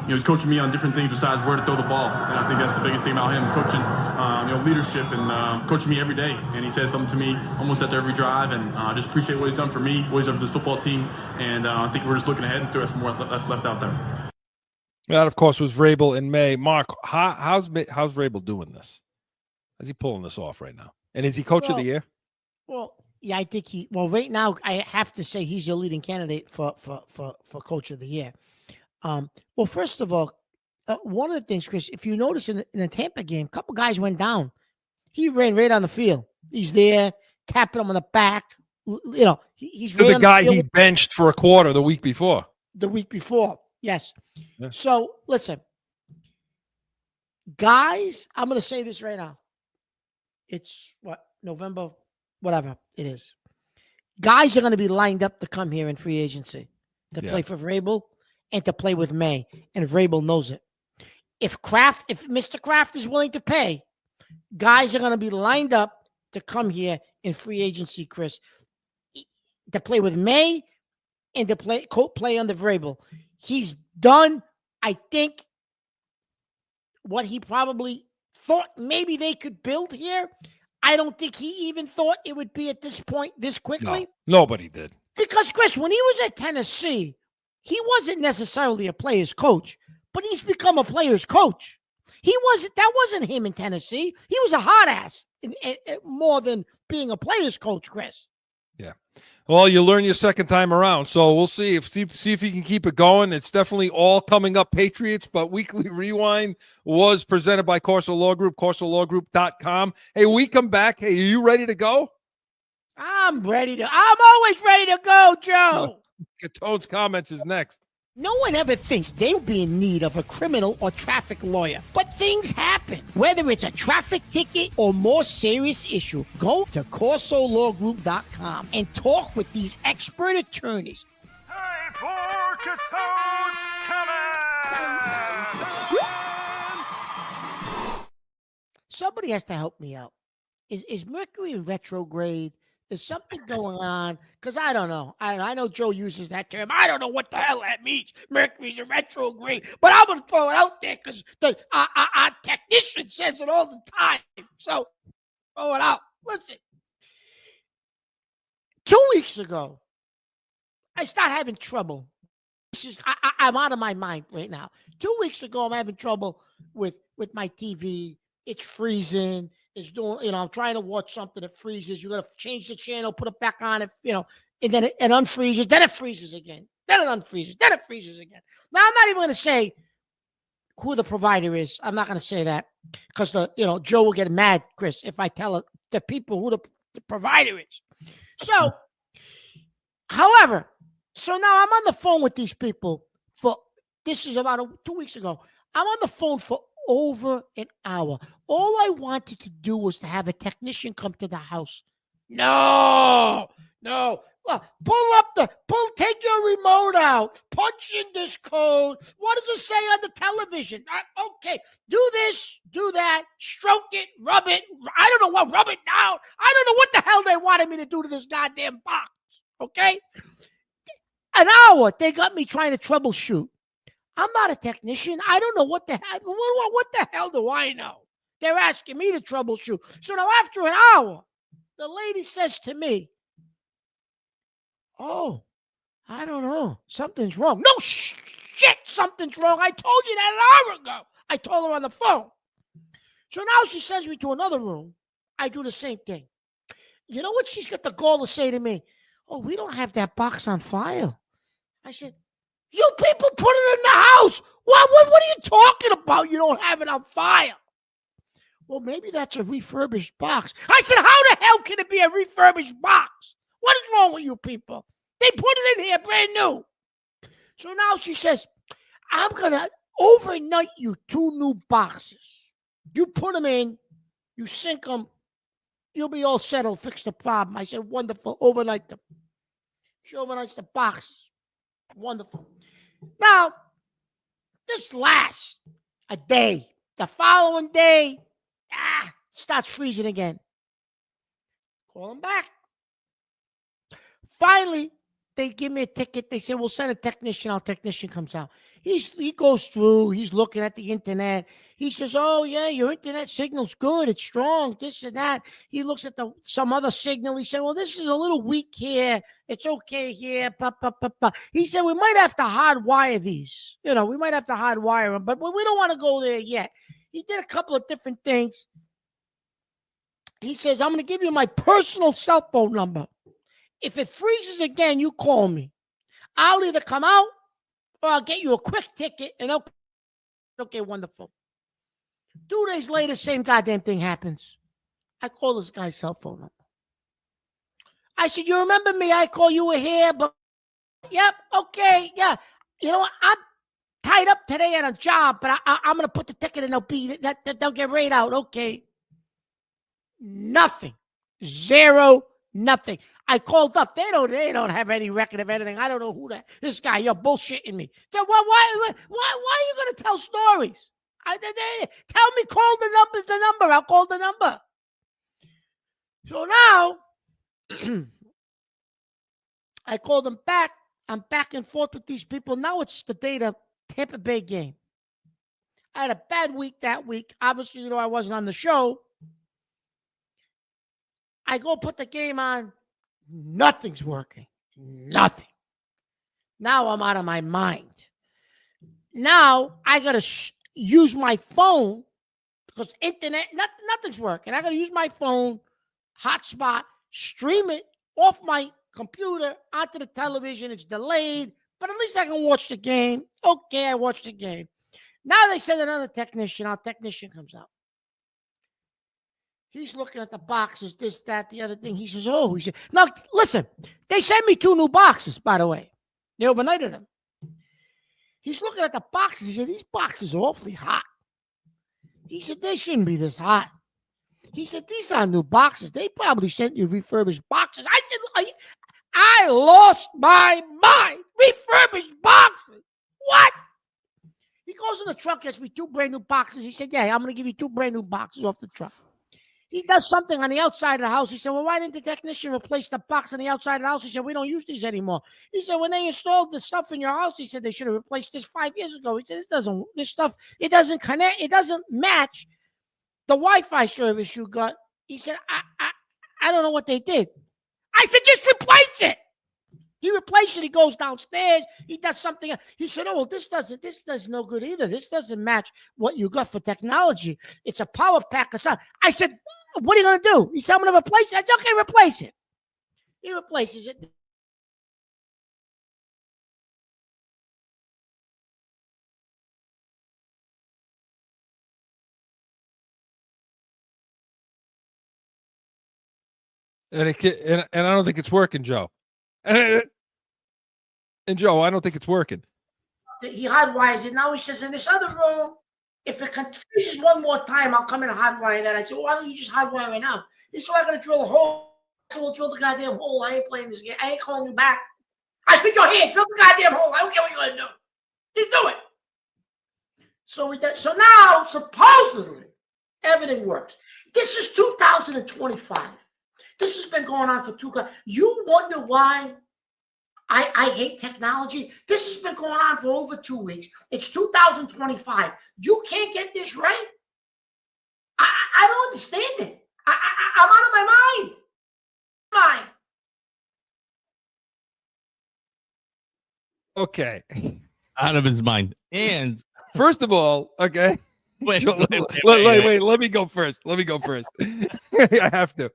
he's coaching me on different things besides where to throw the ball. And I think that's the biggest thing about him is coaching, leadership and coaching me every day. And he says something to me almost after every drive, and I just appreciate what he's done for me, what he's done for this football team. And I think we're just looking ahead and still have some more left out there. That, of course, was Vrabel in May. Mark, how's Vrabel doing this? How's he pulling this off right now? And is he coach of the year? Well, yeah, I think right now, I have to say he's your leading candidate for coach of the year. Well, first of all, one of the things, Chris, if you notice in the Tampa game, a couple guys went down. He ran right on the field. He's there, tapping him on the back. He's to the guy he benched for a quarter the week before. Yes. Yeah. So listen, guys, I'm going to say this right now. It's November, whatever it is. Guys are going to be lined up to come here in free agency to play for Vrabel and to play with May, and Vrabel knows it. If Mr. Kraft is willing to pay, guys are going to be lined up to come here in free agency, Chris, to play with May and to play under Vrabel. He's done, I think, what he probably thought maybe they could build here. I don't think he even thought it would be at this point this quickly. No, nobody did. Because, Chris, when he was at Tennessee, he wasn't necessarily a player's coach, but he's become a player's coach. That wasn't him in Tennessee. He was a hot ass more than being a player's coach, Chris. Yeah. Well, you learn your second time around, so we'll see if he can keep it going. It's definitely all coming up Patriots, but Weekly Rewind was presented by Corso Law Group, corsolawgroup.com. Hey, we come back. Hey, are you ready to go? I'm always ready to go, Joe. Catone's comments is next. No one ever thinks they'll be in need of a criminal or traffic lawyer, but things happen. Whether it's a traffic ticket or more serious issue, go to corsolawgroup.com and talk with these expert attorneys. Time for Catone's comments. Somebody has to help me out. Is Mercury in retrograde? Is something going on? Because I don't know. I know Joe uses that term. I don't know what the hell that means. Mercury's in retrograde. But I'm going to throw it out there because our technician says it all the time. So throw it out. Listen. 2 weeks ago, I started having trouble. I'm out of my mind right now. 2 weeks ago, I'm having trouble with my TV. It's freezing. Is doing, I'm trying to watch something that freezes. You got to change the channel, put it back on, and then it unfreezes. Then it freezes again. Then it unfreezes. Then it freezes again. Now, I'm not even going to say who the provider is. I'm not going to say that because Joe will get mad, Chris, if I tell the people who the provider is. So, however, now I'm on the phone with these people this is about 2 weeks ago. I'm on the phone for over an hour. All I wanted to do was to have a technician come to the house. No. Look, take your remote out. Punch in this code. What does it say on the television? Okay, do this, do that, stroke it, rub it. I don't know what, rub it down. I don't know what the hell they wanted me to do to this goddamn box. Okay? An hour, they got me trying to troubleshoot. I'm not a technician. I don't know what the hell. What the hell do I know? They're asking me to troubleshoot. So now after an hour, the lady says to me, "Oh, I don't know. Something's wrong." No shit, something's wrong. I told you that an hour ago. I told her on the phone. So now she sends me to another room. I do the same thing. You know what she's got the gall to say to me? "Oh, we don't have that box on file." I said, "You people put it in the house. What are you talking about? You don't have it on file." "Well, maybe that's a refurbished box." I said, "How the hell can it be a refurbished box? What is wrong with you people? They put it in here brand new." So now she says, "I'm going to overnight you 2 new boxes. You put them in, you sink them, you'll be all settled, fix the problem." I said, "Wonderful, overnight them." She overnights the boxes. Wonderful. Now, this lasts a day. The following day, starts freezing again. Call him back. Finally, they give me a ticket. They say, we'll send a technician. Our technician comes out. He goes through. He's looking at the internet. He says, oh, yeah, your internet signal's good. It's strong, this and that. He looks at some other signal. He said, well, this is a little weak here. It's okay here. He said, we might have to hardwire these. We might have to hardwire them, but we don't want to go there yet. He did a couple of different things. He says, I'm going to give you my personal cell phone number. If it freezes again, you call me. I'll either come out or I'll get you a quick ticket and okay, wonderful. 2 days later, same goddamn thing happens. I call this guy's cell phone number. I said, you remember me? I call you were here, but yep, okay, yeah. You know what? I'm tied up today at a job, but I'm going to put the ticket and they'll get right out. Okay. Nothing. Zero. Nothing. I called up. They don't have any record of anything. I don't know who this guy. You're bullshitting me. Why are you going to tell stories? Tell me, call the number. I'll call the number. So now I called them back. I'm back and forth with these people. Now it's the day of Tampa Bay game. I had a bad week that week. Obviously, I wasn't on the show. I go put the game on. Nothing's working. Nothing. Now I'm out of my mind. Now I got to use my phone because internet, nothing's working. I got to use my phone, hotspot, stream it off my computer onto the television. It's delayed, but at least I can watch the game. Okay, I watched the game. Now they send another technician. Our technician comes out. He's looking at the boxes, this, that, the other thing. He says, now listen, they sent me 2 new boxes, by the way. They overnighted them. He's looking at the boxes. He said, these boxes are awfully hot. He said, they shouldn't be this hot. He said, these are new boxes. They probably sent you refurbished boxes. I lost my mind. Refurbished boxes. What? He goes in the truck, gets me 2 brand new boxes. He said, yeah, I'm going to give you 2 brand new boxes off the truck. He does something on the outside of the house. He said, well, why didn't the technician replace the box on the outside of the house? He said, we don't use these anymore. He said, when they installed the stuff in your house, he said, they should have replaced this 5 years ago. He said, this stuff, it doesn't connect. It doesn't match the Wi-Fi service you got. He said, I don't know what they did. I said, just replace it. He replaced it. He goes downstairs. He does something. He said, oh, well, this does no good either. This doesn't match what you got for technology. It's a power pack or something. I said, what are you going to do? He said, I'm going to replace it. I said, okay, replace it. He replaces it. And I don't think it's working, Joe. And Joe, I don't think it's working. He hardwires it. Now he says, in this other room, if it continues one more time, I'll come in and hardwire that. I said, well, why don't you just hardwire it now? He said, I got to drill a hole. I said, well, drill the goddamn hole. I ain't playing this game. I ain't calling you back. I said, you're here. Drill the goddamn hole. I don't care what you're going to do. Just do it. So now, supposedly, everything works. This is 2025. This has been going on for 2 years. You wonder why I hate technology? This has been going on for over 2 weeks. It's 2025. You can't get this right? I don't understand it. I'm out of my mind. Okay. Out of his mind. And first of all, okay. Wait, let me go first. I have to.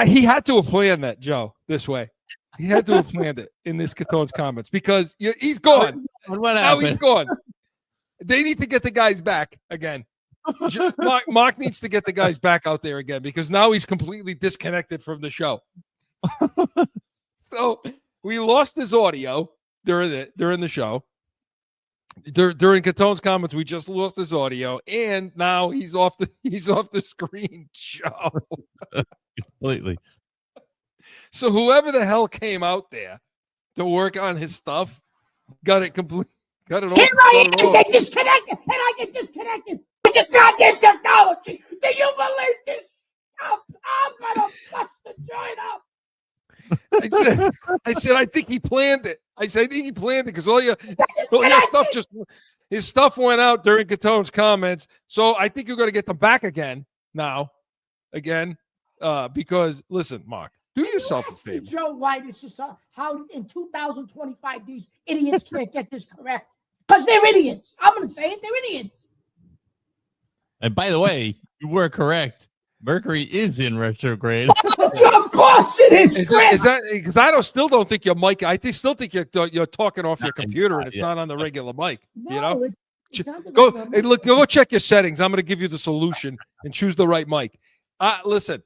He had to have planned that, Joe, this way. He had to have planned it in this Catone's comments because he's gone. What now happened? He's gone. They need to get the guys back again. Mark needs to get the guys back out there again because now he's completely disconnected from the show. So we lost his audio during the show. During Catone's comments, we just lost his audio, and now he's off the screen, Joe. Completely. So whoever the hell came out there to work on his stuff got it complete. Got it all. Here I am. They disconnected, and I get disconnected with this goddamn technology. Do you believe this? I'm gonna bust the joint up. I said, I think he planned it. I said, I think he planned it because all your stuff his stuff went out during Catone's comments. So I think you're going to get them back again now, because listen, Mark, do yourself a favor. Joe, why this is how in 2025 these idiots can't get this correct? Because they're idiots. I'm going to say it. They're idiots. And by the way, you were correct. Mercury is in retrograde. Of course it is. Is that because I still don't think your mic? Still think you're talking off your computer and it's not on the regular mic. No, Go check your settings. I'm going to give you the solution and choose the right mic. Listen,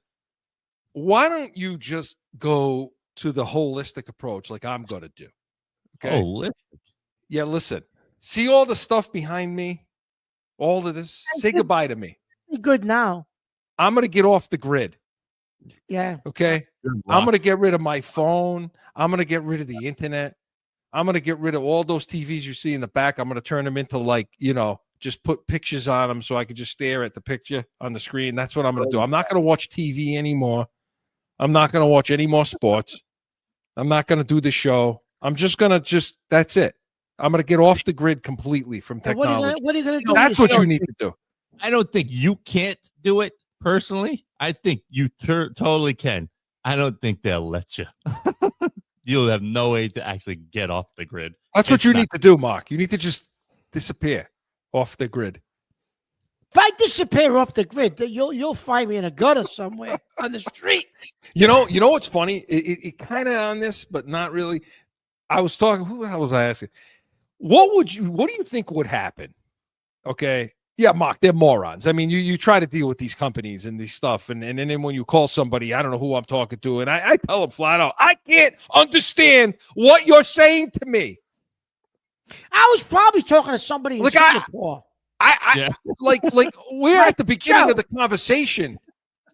why don't you just go to the holistic approach like I'm going to do? Okay. Holistic. Yeah. Listen. See all the stuff behind me. All of this. Say goodbye to me. Be good now. I'm going to get off the grid. Yeah. Okay. I'm going to get rid of my phone. I'm going to get rid of the internet. I'm going to get rid of all those TVs you see in the back. I'm going to turn them into just put pictures on them so I can just stare at the picture on the screen. That's what I'm going to do. I'm not going to watch TV anymore. I'm not going to watch any more sports. I'm not going to do the show. I'm just going to that's it. I'm going to get off the grid completely from technology. What are you going to do? That's what you need to do. I don't think you can't do it personally. I think you totally can. I don't think they'll let you. You'll have no way to actually get off the grid. That's what you need to do, Mark. You need to just disappear off the grid. If I disappear off the grid, you'll find me in a gutter somewhere on the street. You know what's funny? It kind of on this, but not really. I was talking. Who the hell was I asking? What do you think would happen? Okay. Yeah, Mark, they're morons. I mean, you try to deal with these companies and these stuff, and then when you call somebody, I don't know who I'm talking to, and I tell them flat out, I can't understand what you're saying to me. I was probably talking to somebody in Singapore. Like we're at the beginning of the conversation,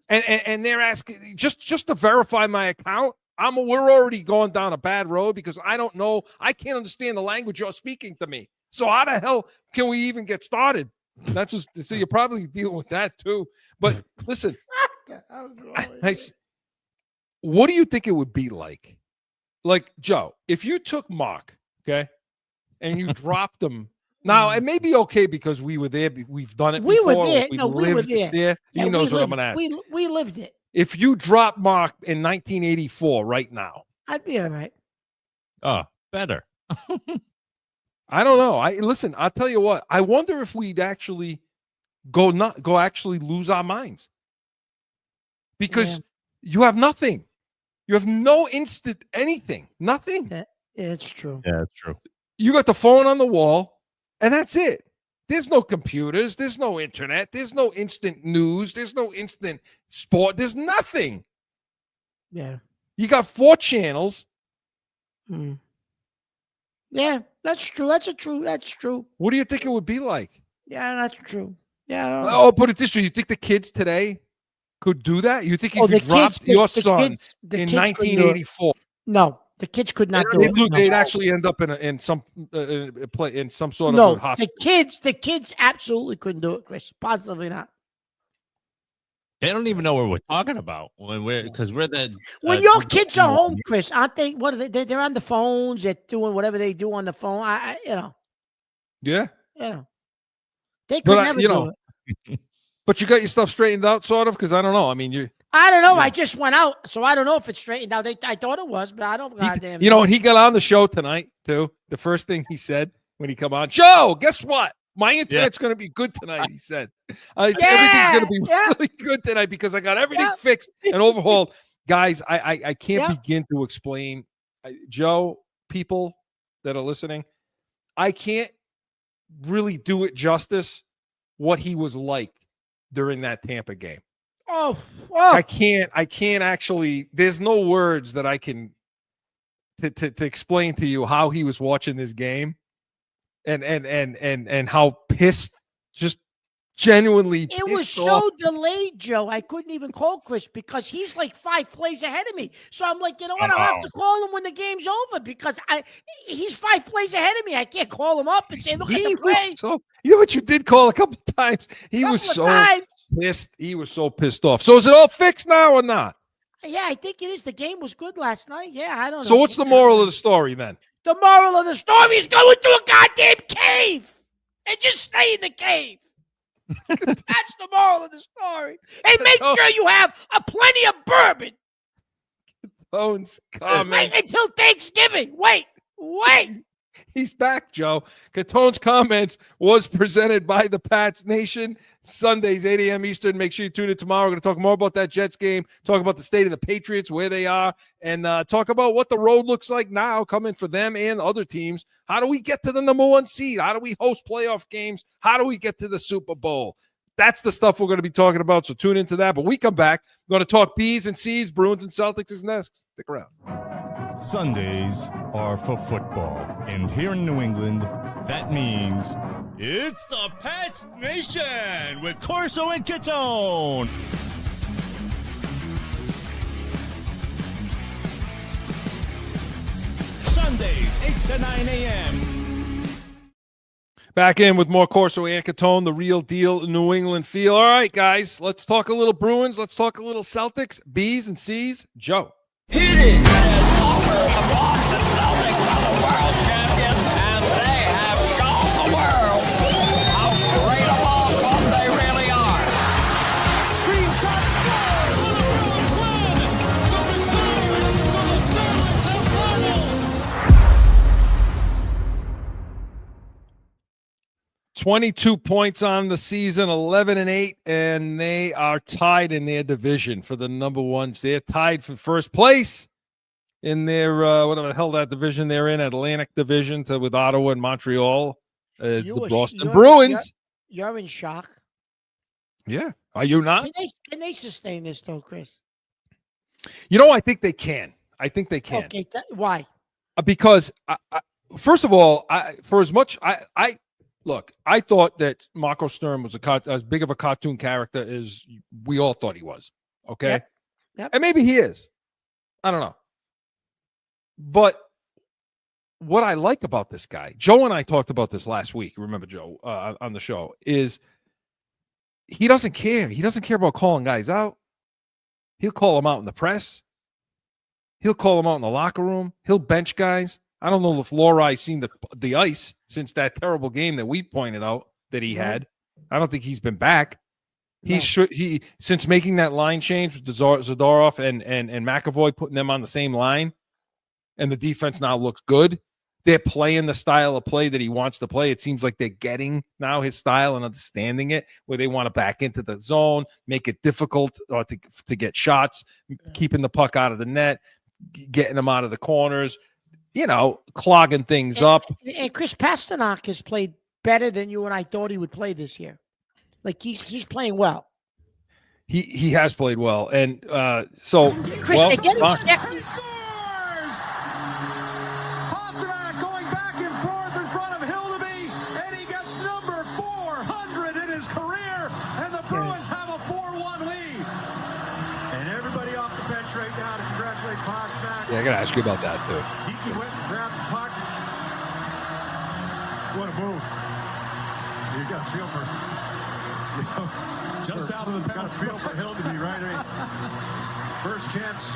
and they're asking just to verify my account. We're already going down a bad road because I don't know. I can't understand the language you're speaking to me. So how the hell can we even get started? So you're probably dealing with that too. But listen, what do you think it would be like? Like, Joe, if you took Mark, okay, and you dropped him. Now, it may be okay because we were there. We've done it before. We were there. We were there. He knows what I'm going to ask. We lived it. If you drop Mark in 1984 right now. I'd be all right. Oh, better. I don't know. Listen, I'll tell you what. I wonder if we'd actually go lose our minds. Because you have nothing. You have no instant anything. Nothing. Yeah, it's true. Yeah, it's true. You got the phone on the wall, and that's it. There's no computers. There's no internet. There's no instant news. There's no instant sport. There's nothing. Yeah. You got 4 channels. Yeah, that's true. That's true. What do you think it would be like? Yeah, that's true. Yeah. Oh, put it this way. You think the kids today could do that? You think if you dropped your son in 1984? No, the kids could not do it. They'd actually end up in some sort of hospital. The kids absolutely couldn't do it, Chris. Positively not. They don't even know what we're talking about because we're the when your kids are home, Chris, aren't they? What are they? They're on the phones. They're doing whatever they do on the phone. Yeah. They could never do it. But you got your stuff straightened out, sort of, because I don't know. I mean, I don't know. I just went out, so I don't know if it's straightened out. I thought it was, but I don't. Goddamn. And he got on the show tonight too. The first thing he said when he come on, Joe, guess what? My internet's going to be good tonight, he said. Everything's going to be really good tonight because I got everything fixed and overhauled. Guys, I can't begin to explain. Joe, people that are listening, I can't really do it justice what he was like during that Tampa game. Oh. I can't actually, there's no words that I can to explain to you how he was watching this game. And how pissed, just genuinely pissed it was so delayed, Joe. I couldn't even call Chris because he's like 5 plays ahead of me. So I'm like, you know what? I'll have to call him when the game's over because he's 5 plays ahead of me. I can't call him up and say, look at the play. But you did call a couple times. He was so pissed. He was so pissed off. So is it all fixed now or not? Yeah, I think it is. The game was good last night. Yeah, I don't know. So what's the moral of the story then? The moral of the story is go into a goddamn cave and just stay in the cave. That's the moral of the story. And make sure you have plenty of bourbon. Bones comments. Wait until Thanksgiving. Wait. He's back, Joe. Catone's comments was presented by the Pats Nation. Sundays, 8 a.m. Eastern. Make sure you tune in tomorrow. We're going to talk more about that Jets game, talk about the state of the Patriots, where they are, and talk about what the road looks like now coming for them and other teams. How do we get to the number 1 seed? How do we host playoff games? How do we get to the Super Bowl? That's the stuff we're going to be talking about, so tune into that. But we come back, we're going to talk B's and C's, Bruins and Celtics is next. Stick around. Sundays are for football. And here in New England, that means it's the Pats Nation with Corso and Catone. Sundays, 8 to 9 a.m. Back in with more Corso and Catone, the real deal New England feel. All right, guys, let's talk a little Bruins. Let's talk a little Celtics, B's and C's. Joe. Hit it! The Boston Celtics are the world champions, and they have shown the world how great a ball club they really are. Screen shot, the 22 points on the season, 11-8, and they are tied in their division for the number 1. They're tied for first place in their whatever the hell that division they're in, Atlantic Division, with Ottawa and Montreal. Is the Boston Bruins. You're in shock. Yeah. Are you not? Can they sustain this, though, Chris? You know, I think they can. Okay, why? Because, first of all, for as much look, I thought that Marco Stern was as big of a cartoon character as we all thought he was. Okay? Yep. And maybe he is. I don't know. But what I like about this guy, Joe and I talked about this last week, remember, Joe, on the show, is he doesn't care. He doesn't care about calling guys out. He'll call them out in the press. He'll call them out in the locker room. He'll bench guys. I don't know if Lorai's seen the ice since that terrible game that we pointed out that he had. I don't think he's been back. No. He since making that line change with Zadorov and McAvoy, putting them on the same line, and the defense now looks good. They're playing the style of play that he wants to play. It seems like they're getting now his style and understanding it, where they want to back into the zone, make it difficult to get shots, keeping the puck out of the net, getting them out of the corners, clogging things up. And Chris Pasternak has played better than you and I thought he would play this year. Like he's playing well. He has played well, and so Chris, they're getting Pasternak going back and forth in front of Hildeby, and he gets number 400 in his career, and the Bruins have a 4-1 lead. And everybody off the bench right now to congratulate Pasternak. Yeah, I got to ask you about that too. He went and grabbed the puck. What a move! You got to feel for. Just out of the got to feel for Hildeby, right? First chance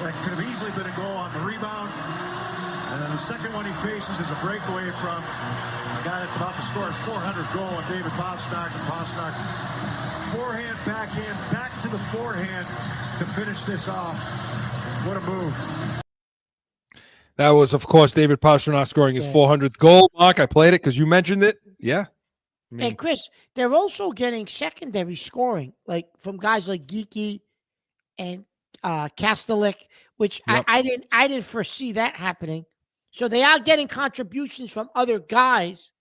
that could have easily been a goal on the rebound. And then the second one he faces is a breakaway from a guy that's about to score his 400th goal on David Pasternak. Pasternak forehand, backhand, back to the forehand to finish this off. What a move. That was, of course, David Pasternak scoring his 400th goal. Mark, I played it because you mentioned it. Yeah. And Chris, they're also getting secondary scoring, like from guys like Geeky and Kastelik, which I didn't foresee that happening. So they are getting contributions from other guys,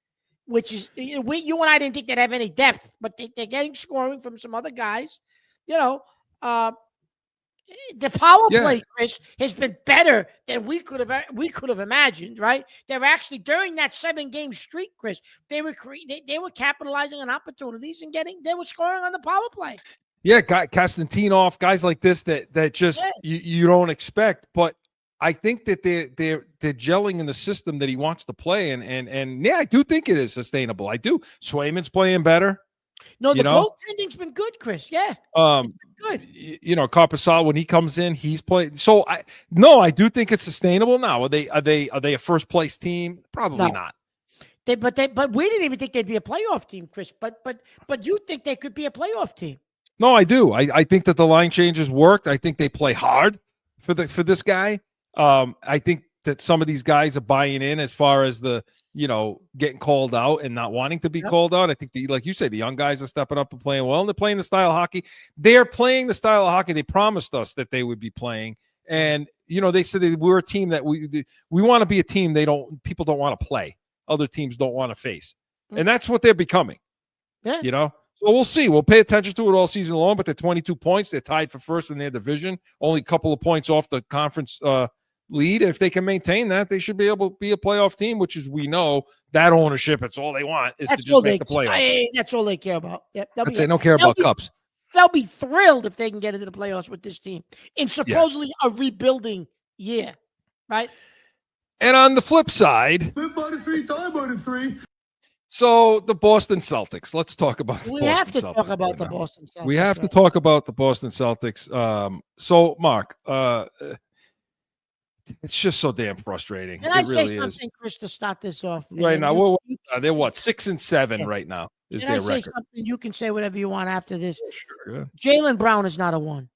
which is you and I didn't think they'd have any depth, but they're getting scoring from some other guys. The power play, Chris, has been better than we could have imagined. Right? They're actually during that 7-game streak, Chris. They were capitalizing on opportunities and they were scoring on the power play. Yeah, Konstantinov, guys like this that just you don't expect, but I think that they're gelling in the system that he wants to play, and yeah, I do think it is sustainable. I do. Swayman's playing better. No, You the know? goaltending's been good, Chris. Yeah. Good. You know, Carpasal, when he comes in, he's playing. So I do think it's sustainable. Now, are they a first place team? Probably No. not. But we didn't even think they'd be a playoff team, Chris. But you think they could be a playoff team? No, I do. I think that the line changes worked. I think they play hard for this guy. I think that some of these guys are buying in as far as the, getting called out and not wanting to be called out. I think like you say, the young guys are stepping up and playing well, and they're playing the style of hockey. They're playing the style of hockey they promised us that they would be playing. And, they said that we're a team that we want to be a team people don't want to play. Other teams don't want to face. And that's what they're becoming. Yeah. So we'll see. We'll pay attention to it all season long, but they're 22 points. They're tied for first in their division, only a couple of points off the conference lead. If they can maintain that, they should be able to be a playoff team, which is, we know, that ownership, it's all they want is to just make the playoffs. That's all they care about. Yep. They don't care about cups. They'll be thrilled if they can get into the playoffs with this team in supposedly a rebuilding year, right? And on the flip side, Live by the 3, die by the 3. So the Boston Celtics. Let's talk about the We Boston have to Celtics talk about right the now. Boston Celtics. We have to talk about the Boston Celtics. So, Mark, it's just so damn frustrating. Can I it really say something, is. Chris, to start this off? Right now, they're what, 6-7 right now is Can their I say record. something? You can say whatever you want after this. Sure, Jaylen Brown is not a 1.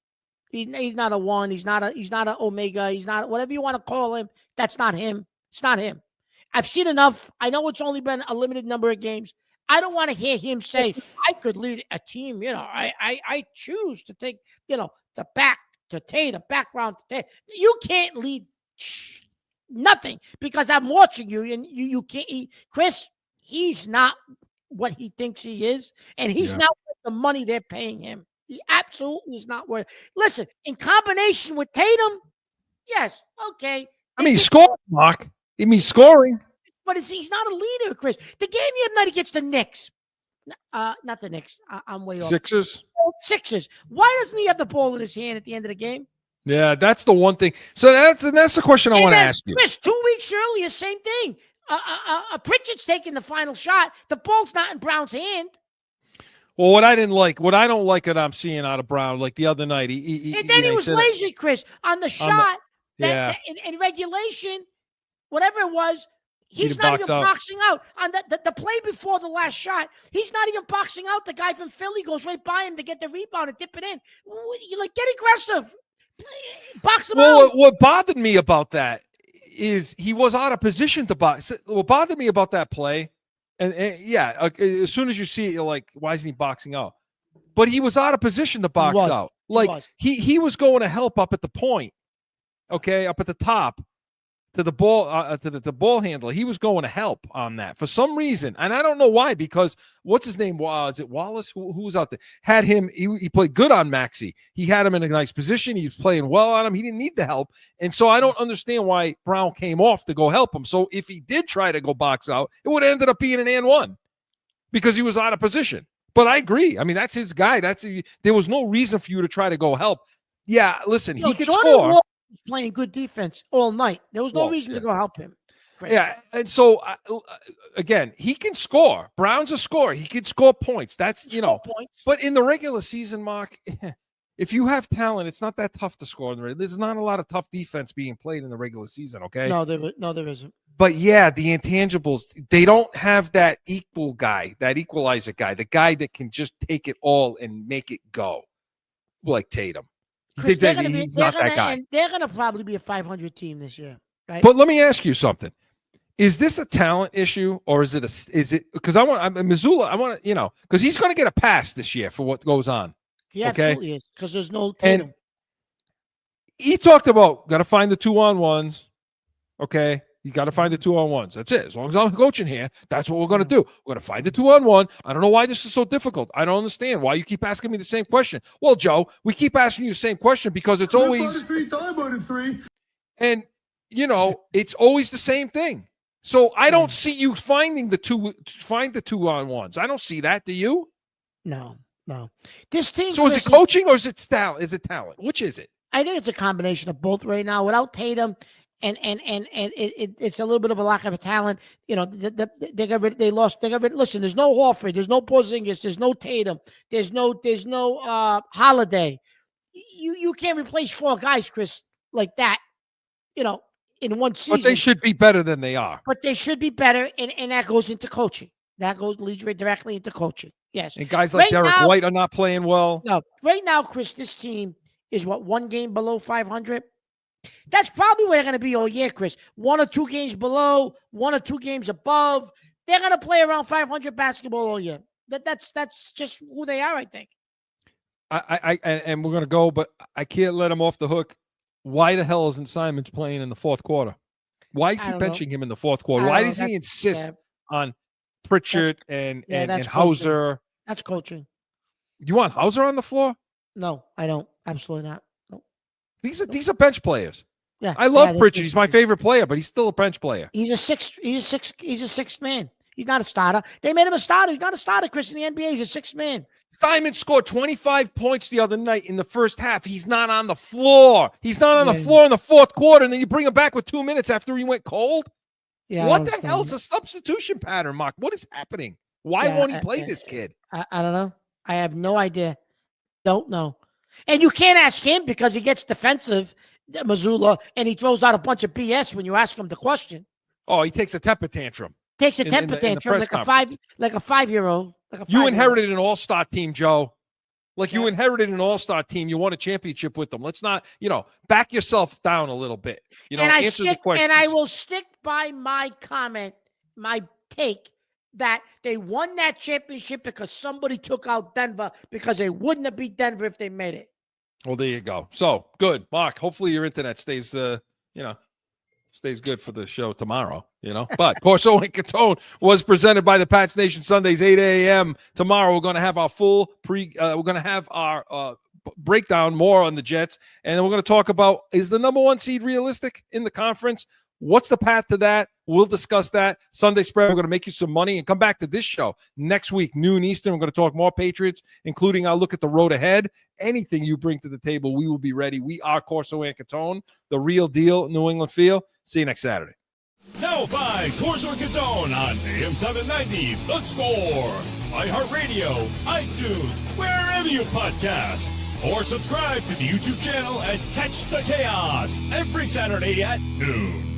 He's not a 1. He's not an omega. He's not whatever you want to call him. That's not him. It's not him. I've seen enough. I know it's only been a limited number of games. I don't want to hear him say, I could lead a team. I choose to take, the back to Tatum, background to Tatum. You can't lead nothing because I'm watching you and you can't. Chris, he's not what he thinks he is, and he's not worth the money they're paying him. He absolutely is not worth. Listen, in combination with Tatum, yes, okay. I mean, scoring, Mark. Scoring. But he's not a leader, Chris. The game the other night against the Knicks. Not the Knicks. I'm way off. Sixers. Sixers. Why doesn't he have the ball in his hand at the end of the game? Yeah, that's the one thing. So that's the question I want to ask you. Chris, 2 weeks earlier, same thing. Pritchard's taking the final shot. The ball's not in Brown's hand. Well, what I don't like what I'm seeing out of Brown, like the other night, he was lazy, Chris, on the shot. In regulation, whatever it was, he's not even boxing out. On the play before the last shot, he's not even boxing out. The guy from Philly goes right by him to get the rebound and dip it in. You get aggressive. Box him out. What bothered me about that is he was out of position to box. What bothered me about that play, and as soon as you see it, you're like, why isn't he boxing out? But he was out of position to box out. He was going to help up at the point, up at the top. To the ball, to the ball handler, he was going to help on that for some reason, and I don't know why. Because what's his name? Is it Wallace? Who was out there? Had him. He played good on Maxey. He had him in a nice position. He was playing well on him. He didn't need the help, and so I don't understand why Brown came off to go help him. So if he did try to go box out, it would have ended up being an and one because he was out of position. But I agree. I mean, that's his guy. There was no reason for you to try to go help. Yeah, listen, he could score. Playing good defense all night. There was no reason to go help him. Great. Yeah, and so again, he can score. Brown's a scorer. He can score points. That's points. But in the regular season, Mark, if you have talent, it's not that tough to score. There's not a lot of tough defense being played in the regular season. Okay, no, there isn't. But yeah, the intangibles, they don't have that equalizer guy, the guy that can just take it all and make it go, like Tatum. Chris, he's not that guy. And they're going to probably be a 500 team this year, right? But let me ask you something. Is this a talent issue or is it because Missoula, because he's going to get a pass this year for what goes on. He absolutely is because there's no Tatum. And he talked about got to find the 2-on-1s. Okay. You got to find the 2-on-1s. That's it. As long as I'm coaching here, that's what we're going to do. We're going to find the 2-on-1. I don't know why this is so difficult. I don't understand why you keep asking me the same question. Well, Joe, we keep asking you the same question because it's always and it's always the same thing. So I don't see you find the 2-on-1s. I don't see that. Do you? No. This team. So is it coaching or is it talent? Is it talent? Which is it? I think it's a combination of both right now. Without Tatum, and it's a little bit of a lack of a talent. You know, they lost. Listen, there's no Horford, there's no Porzingis, there's no Tatum, there's no Holiday. You can't replace 4 guys, Chris, like that. You know, in one season. But they should be better than they are. But they should be better, and that goes into coaching. That leads right directly into coaching. Yes. And guys like Derek White are not playing well. No, right now, Chris, this team is what, 1 game below 500. That's probably where they're going to be all year, Chris. 1 or 2 games below, 1 or 2 games above. They're going to play around 500 basketball all year. That's just who they are, I think. And we're going to go, but I can't let him off the hook. Why the hell isn't Simons playing in the fourth quarter? Why is he benching him in the fourth quarter? Why does he insist on Pritchard and Hauser? That's coaching. You want Hauser on the floor? No, I don't. Absolutely not. No. These are bench players. Yeah, I love Pritchard. He's my favorite player, but he's still a bench player. He's a sixth man. He's not a starter. They made him a starter. He's not a starter, Chris, in the NBA. He's a 6th man. Simon scored 25 points the other night in the first half. He's not on the floor. He's not on the floor in the fourth quarter, and then you bring him back with 2 minutes after he went cold? Yeah, what the hell is a substitution pattern, Mark? What is happening? Why won't he play this kid? I don't know. I have no idea. Don't know. And you can't ask him because he gets defensive, Mazzulla, and he throws out a bunch of BS when you ask him the question. Oh, he takes a temper tantrum. Takes a temper tantrum like a 5-year-old. You inherited an all-star team, Joe. You inherited an all-star team. You won a championship with them. Let's not, back yourself down a little bit. Answer the question. And I will stick by my comment, my take, that they won that championship because somebody took out Denver, because they wouldn't have beat Denver if they made it. Well, there you go. So, good. Mark, hopefully your internet stays, stays good for the show tomorrow, But Corso and Catone was presented by the Pats Nation Sundays, 8 a.m. Tomorrow, we're going to have our full we're going to have our breakdown more on the Jets. And then we're going to talk about, is the number 1 seed realistic in the conference? What's the path to that? We'll discuss that. Sunday spread, we're going to make you some money and come back to this show next week, noon Eastern. We're going to talk more Patriots, including our look at the road ahead. Anything you bring to the table, we will be ready. We are Corso and Catone, the real deal, New England feel. See you next Saturday. Now find Corso and Catone on AM 790, The Score, iHeartRadio, iTunes, wherever you podcast. Or subscribe to the YouTube channel and catch the chaos every Saturday at noon.